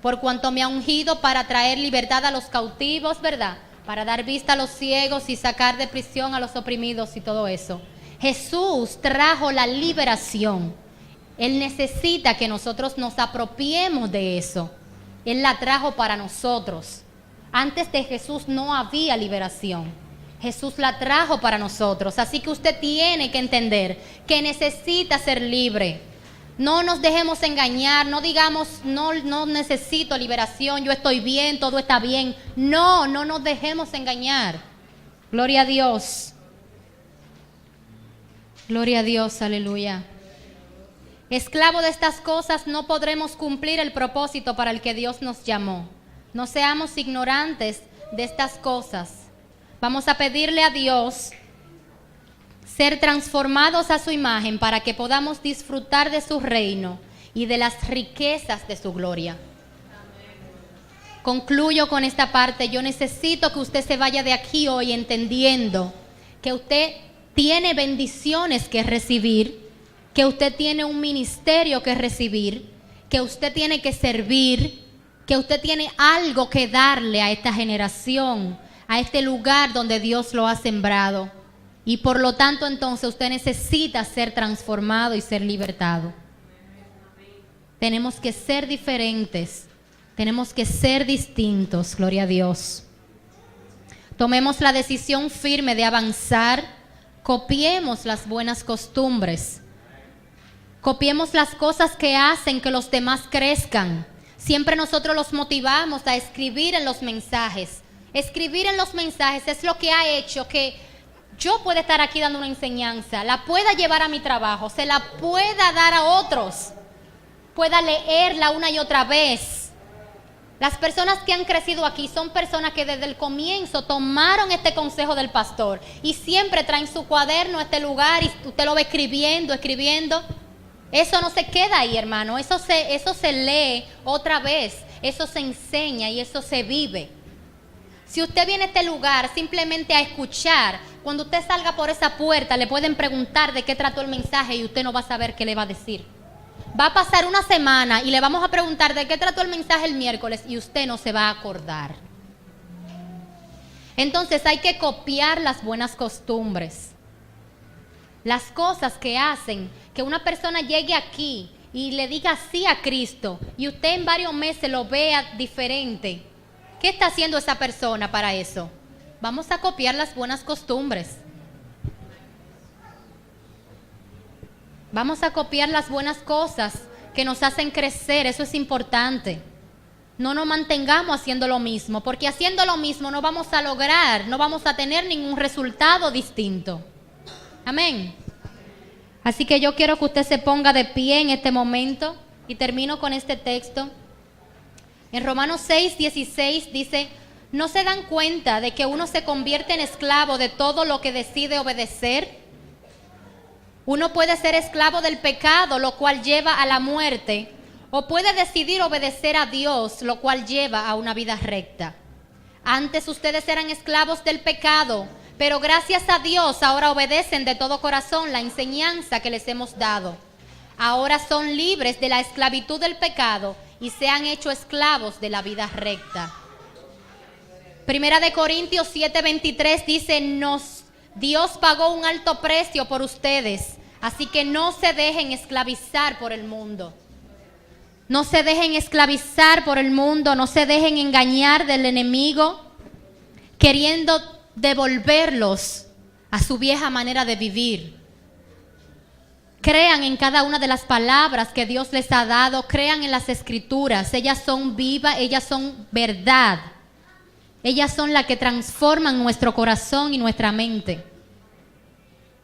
por cuanto me ha ungido para traer libertad a los cautivos, ¿verdad?, para dar vista a los ciegos y sacar de prisión a los oprimidos y todo eso. Jesús trajo la liberación. Él necesita que nosotros nos apropiemos de eso. Él la trajo para nosotros. Antes de Jesús no había liberación. Jesús la trajo para nosotros. Así que usted tiene que entender que necesita ser libre. No nos dejemos engañar, no digamos, no necesito liberación, yo estoy bien, todo está bien. No nos dejemos engañar. Gloria a Dios. Gloria a Dios, aleluya. Esclavo de estas cosas no podremos cumplir el propósito para el que Dios nos llamó. No seamos ignorantes de estas cosas. Vamos a pedirle a Dios ser transformados a su imagen para que podamos disfrutar de su reino y de las riquezas de su gloria. Concluyo con esta parte. Yo necesito que usted se vaya de aquí hoy entendiendo que usted tiene bendiciones que recibir, que usted tiene un ministerio que recibir, que usted tiene que servir, que usted tiene algo que darle a esta generación, a este lugar donde Dios lo ha sembrado. Y por lo tanto, entonces, usted necesita ser transformado y ser libertado. Tenemos que ser diferentes. Tenemos que ser distintos. Gloria a Dios. Tomemos la decisión firme de avanzar. Copiemos las buenas costumbres. Copiemos las cosas que hacen que los demás crezcan. Siempre nosotros los motivamos a escribir en los mensajes. Escribir en los mensajes es lo que ha hecho que yo pueda estar aquí dando una enseñanza, la pueda llevar a mi trabajo, se la pueda dar a otros, pueda leerla una y otra vez. Las personas que han crecido aquí son personas que desde el comienzo tomaron este consejo del pastor y siempre traen su cuaderno a este lugar y usted lo va escribiendo. Eso no se queda ahí, hermano, eso se lee otra vez, eso se enseña y eso se vive. Si usted viene a este lugar simplemente a escuchar, cuando usted salga por esa puerta le pueden preguntar de qué trató el mensaje y usted no va a saber qué le va a decir. Va a pasar una semana y le vamos a preguntar de qué trató el mensaje el miércoles y usted no se va a acordar. Entonces hay que copiar las buenas costumbres. Las cosas que hacen que una persona llegue aquí y le diga sí a Cristo y usted en varios meses lo vea diferente. ¿Qué está haciendo esa persona para eso? Vamos a copiar las buenas costumbres. Vamos a copiar las buenas cosas que nos hacen crecer. Eso es importante. No nos mantengamos haciendo lo mismo, porque haciendo lo mismo no vamos a lograr, no vamos a tener ningún resultado distinto. Amén. Así que yo quiero que usted se ponga de pie en este momento y termino con este texto. En Romanos 6:16 dice: ¿no se dan cuenta de que uno se convierte en esclavo de todo lo que decide obedecer? Uno puede ser esclavo del pecado, lo cual lleva a la muerte, o puede decidir obedecer a Dios, lo cual lleva a una vida recta. Antes ustedes eran esclavos del pecado, pero gracias a Dios ahora obedecen de todo corazón la enseñanza que les hemos dado. Ahora son libres de la esclavitud del pecado y se han hecho esclavos de la vida recta. Primera de Corintios 7:23 dice: Dios pagó un alto precio por ustedes, así que no se dejen esclavizar por el mundo. No se dejen esclavizar por el mundo, no se dejen engañar del enemigo, queriendo devolverlos a su vieja manera de vivir. Crean en cada una de las palabras que Dios les ha dado. Crean en las escrituras. Ellas son vivas, ellas son verdad. Ellas son las que transforman nuestro corazón y nuestra mente.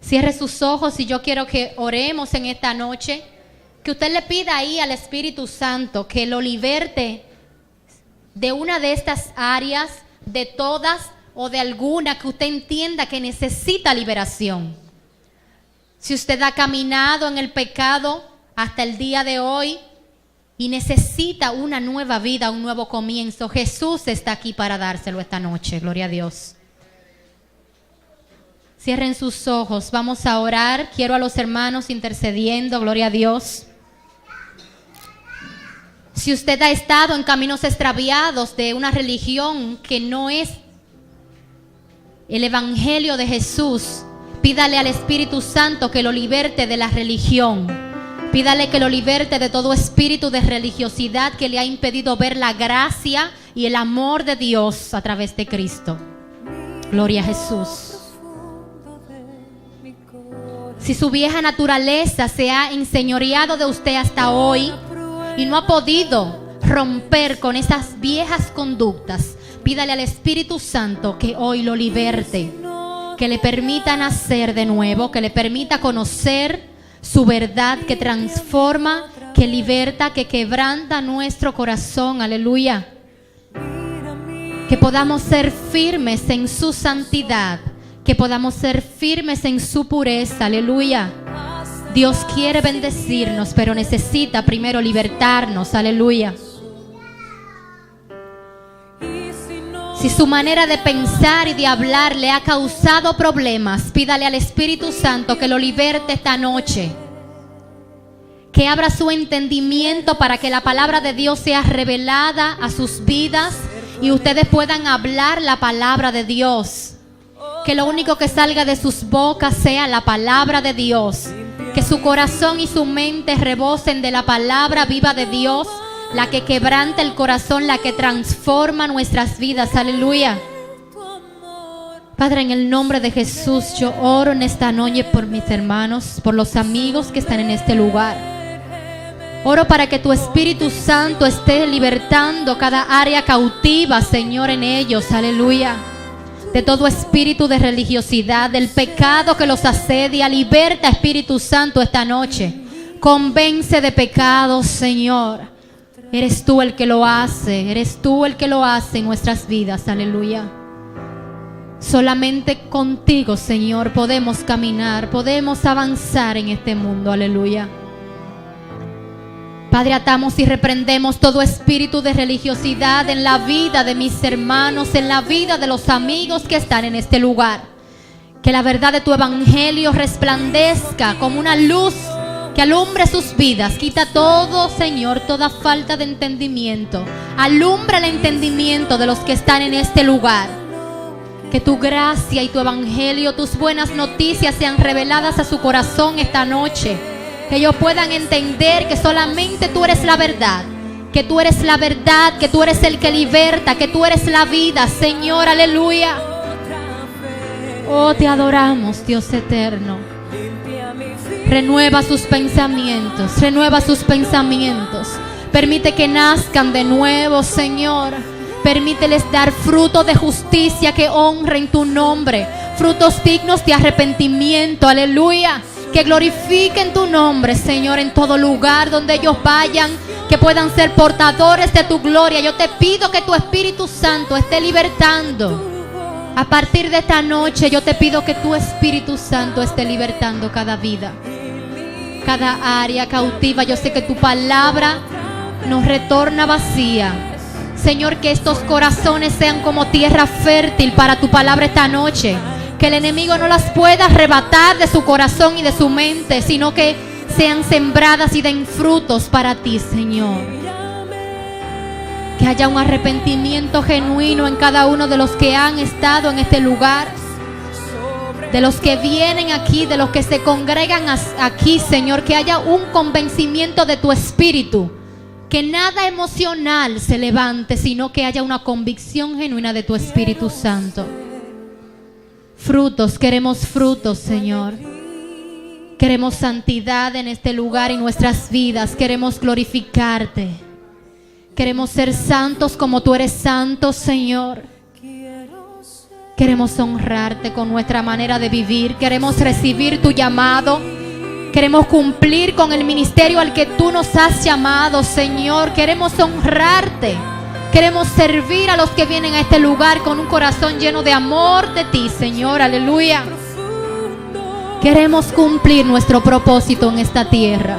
Cierre sus ojos y yo quiero que oremos en esta noche. Que usted le pida ahí al Espíritu Santo que lo liberte de una de estas áreas, de todas o de alguna que usted entienda que necesita liberación. Si usted ha caminado en el pecado hasta el día de hoy y necesita una nueva vida, un nuevo comienzo, Jesús está aquí para dárselo esta noche. Gloria a Dios. Cierren sus ojos, vamos a orar. Quiero a los hermanos intercediendo, gloria a Dios. Si usted ha estado en caminos extraviados de una religión que no es el Evangelio de Jesús, pídale al Espíritu Santo que lo liberte de la religión. Pídale que lo liberte de todo espíritu de religiosidad que le ha impedido ver la gracia y el amor de Dios a través de Cristo. Gloria a Jesús. Si su vieja naturaleza se ha enseñoreado de usted hasta hoy y no ha podido romper con esas viejas conductas, pídale al Espíritu Santo que hoy lo liberte, que le permita nacer de nuevo, que le permita conocer su verdad que transforma, que liberta, que quebranta nuestro corazón. Aleluya. Que podamos ser firmes en su santidad, que podamos ser firmes en su pureza. Aleluya. Dios quiere bendecirnos, pero necesita primero libertarnos. Aleluya. Si su manera de pensar y de hablar le ha causado problemas, pídale al Espíritu Santo que lo liberte esta noche. Que abra su entendimiento para que la palabra de Dios sea revelada a sus vidas y ustedes puedan hablar la palabra de Dios. Que lo único que salga de sus bocas sea la palabra de Dios. Que su corazón y su mente rebosen de la palabra viva de Dios, la que quebranta el corazón, la que transforma nuestras vidas. Aleluya. Padre, en el nombre de Jesús, yo oro en esta noche por mis hermanos, por los amigos que están en este lugar. Oro para que tu Espíritu Santo esté libertando cada área cautiva, Señor, en ellos. Aleluya. De todo espíritu de religiosidad, del pecado que los asedia. Liberta, Espíritu Santo, esta noche. Convence de pecado, Señor. Eres tú el que lo hace. Eres tú el que lo hace en nuestras vidas. Aleluya. Solamente contigo, Señor, podemos caminar, podemos avanzar en este mundo. Aleluya. Padre, atamos y reprendemos todo espíritu de religiosidad en la vida de mis hermanos, en la vida de los amigos que están en este lugar. Que la verdad de tu evangelio resplandezca como una luz que alumbre sus vidas. Quita todo, Señor, toda falta de entendimiento. Alumbra el entendimiento de los que están en este lugar. Que tu gracia y tu evangelio, tus buenas noticias sean reveladas a su corazón esta noche. Que ellos puedan entender que solamente tú eres la verdad. Que tú eres la verdad, que tú eres el que liberta, que tú eres la vida, Señor. Aleluya. Oh, te adoramos, Dios eterno. Renueva sus pensamientos, renueva sus pensamientos. Permite que nazcan de nuevo, Señor. Permíteles dar fruto de justicia que honren tu nombre. Frutos dignos de arrepentimiento, aleluya. Que glorifiquen tu nombre, Señor, en todo lugar donde ellos vayan. Que puedan ser portadores de tu gloria. Yo te pido que tu Espíritu Santo esté libertando. A partir de esta noche yo te pido que tu Espíritu Santo esté libertando cada vida, cada área cautiva. Yo sé que tu palabra nos retorna vacía. Señor, que estos corazones sean como tierra fértil para tu palabra esta noche. Que el enemigo no las pueda arrebatar de su corazón y de su mente, sino que sean sembradas y den frutos para ti, Señor. Que haya un arrepentimiento genuino en cada uno de los que han estado en este lugar, de los que vienen aquí, de los que se congregan aquí, Señor. Que haya un convencimiento de tu espíritu. Que nada emocional se levante, sino que haya una convicción genuina de tu Espíritu Santo. Frutos, queremos frutos, Señor. Queremos santidad en este lugar y nuestras vidas. Queremos glorificarte. Queremos ser santos como tú eres santo, Señor. Queremos honrarte con nuestra manera de vivir. Queremos recibir tu llamado. Queremos cumplir con el ministerio al que tú nos has llamado, Señor. Queremos honrarte. Queremos servir a los que vienen a este lugar con un corazón lleno de amor de ti, Señor. Aleluya. Queremos cumplir nuestro propósito en esta tierra.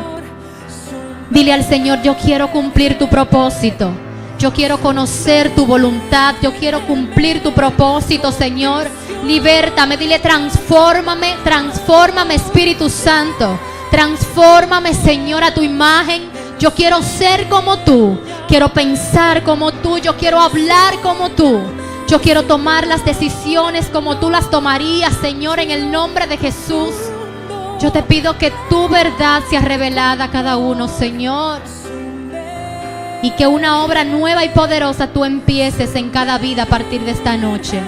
Dile al Señor: yo quiero cumplir tu propósito. Yo quiero conocer tu voluntad. Yo quiero cumplir tu propósito, Señor. Libértame. Dile: transfórmame, transfórmame, Espíritu Santo. Transfórmame, Señor, a tu imagen. Yo quiero ser como tú. Quiero pensar como tú. Yo quiero hablar como tú. Yo quiero tomar las decisiones como tú las tomarías, Señor, en el nombre de Jesús. Yo te pido que tu verdad sea revelada a cada uno, Señor. Y que una obra nueva y poderosa tú empieces en cada vida a partir de esta noche.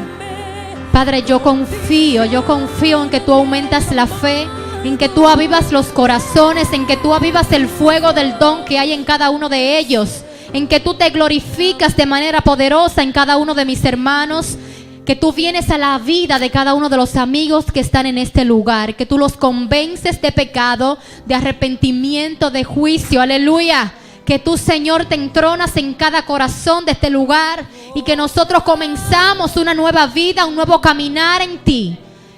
Padre, yo confío en que tú aumentas la fe, en que tú avivas los corazones, en que tú avivas el fuego del don que hay en cada uno de ellos, en que tú te glorificas de manera poderosa en cada uno de mis hermanos, que tú vienes a la vida de cada uno de los amigos que están en este lugar, que tú los convences de pecado, de arrepentimiento, de juicio. Aleluya. Que tú, Señor, te entronas en cada corazón de este lugar y que nosotros comenzamos una nueva vida, un nuevo caminar en ti.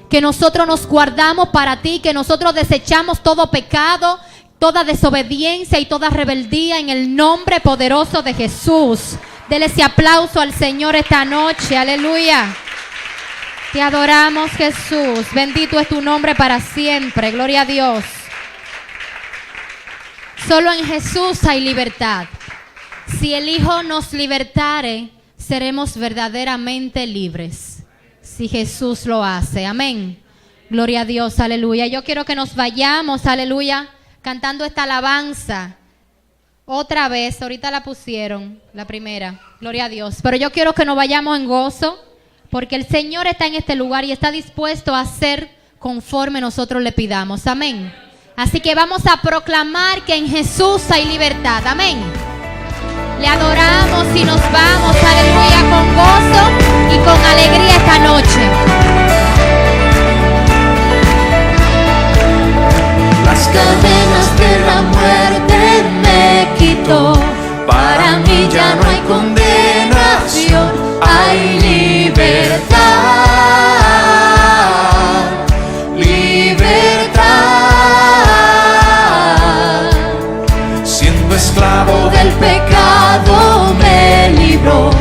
Que nosotros nos guardamos para ti, que nosotros desechamos todo pecado, toda desobediencia y toda rebeldía en el nombre poderoso de Jesús. Dele ese aplauso al Señor esta noche. Aleluya. Te adoramos, Jesús. Bendito es tu nombre para siempre. Gloria a Dios. Solo en Jesús hay libertad. Si el Hijo nos libertare, seremos verdaderamente libres. Si Jesús lo hace. Amén. Gloria a Dios. Aleluya. Yo quiero que nos vayamos, aleluya, cantando esta alabanza. Otra vez, ahorita la pusieron, la primera. Gloria a Dios. Pero yo quiero que nos vayamos en gozo, porque el Señor está en este lugar y está dispuesto a hacer conforme nosotros le pidamos. Amén. Así que vamos a proclamar que en Jesús hay libertad. Amén. Le adoramos y nos vamos, aleluya, con gozo y con alegría esta noche. Las cadenas de la muerte me quitó. Para mí ya no hay condenación, hay libertad. Esclavo del pecado me libró,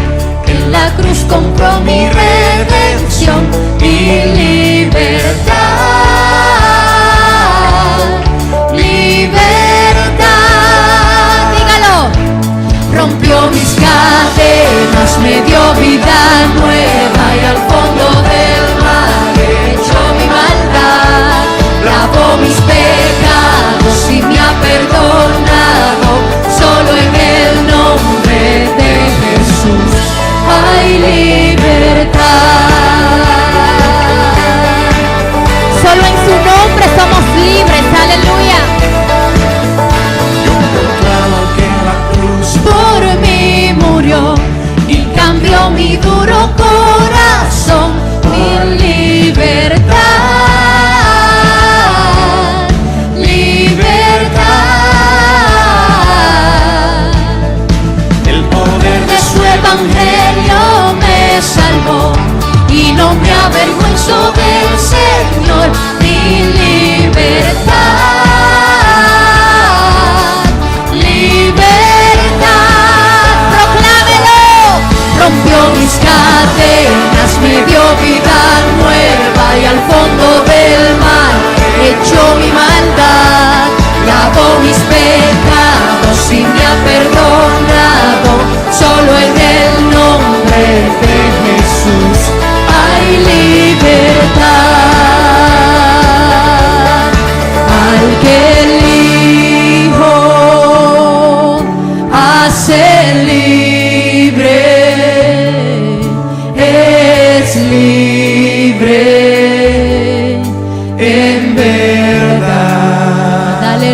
en la cruz compró mi redención y libertad, libertad. Dígalo. Rompió mis cadenas, me dio vida nueva y al fondo del mar echó mi maldad, lavó mis pecados y me ha perdonado. Solo en el nombre de Jesús hay libertad.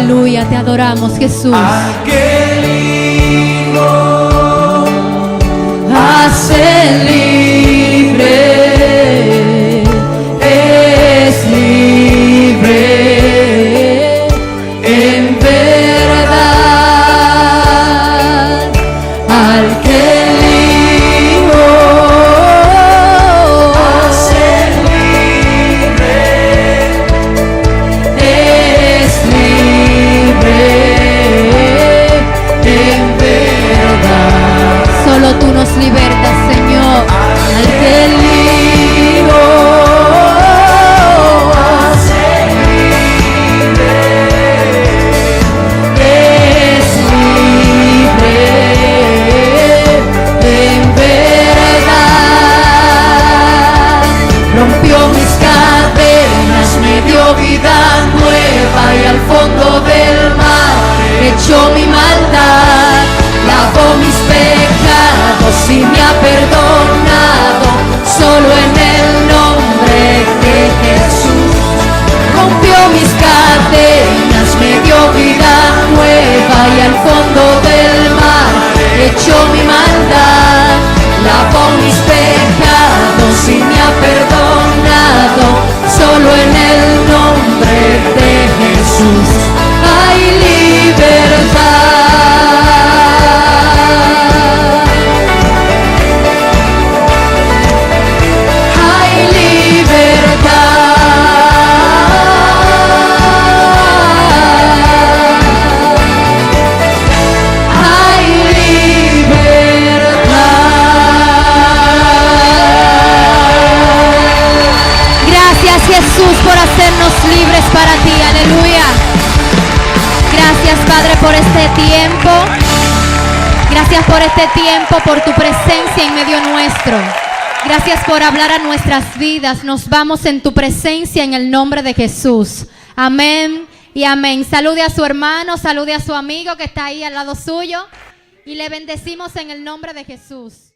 Aleluya, te adoramos, Jesús. Aquel Hijo hace libre, es libre en verdad. Al que el Hijo hace libre, es libre en verdad. Solo tú nos libertas, Señor. Al que el Hijo hace libre, es libre en verdad. Rompió mis cadenas, me dio vida nueva y al fondo del mar echó mi maldad. Lavó mis pecados y me ha perdonado, solo en el nombre de Jesús. Rompió mis cadenas, me dio vida nueva y al fondo del mar echó mi maldad. Lavó mis pecados y me ha perdonado, solo en el nombre de Jesús hay libertad. Hay libertad. Hay libertad. Gracias, Jesús, por hacernos libres para ti. Aleluya. Gracias, Padre, por este tiempo. Gracias por este tiempo, por tu presencia en medio nuestro. Gracias por hablar a nuestras vidas. Nos vamos en tu presencia en el nombre de Jesús. Amén y amén. Salude a su hermano, salude a su amigo que está ahí al lado suyo y le bendecimos en el nombre de Jesús.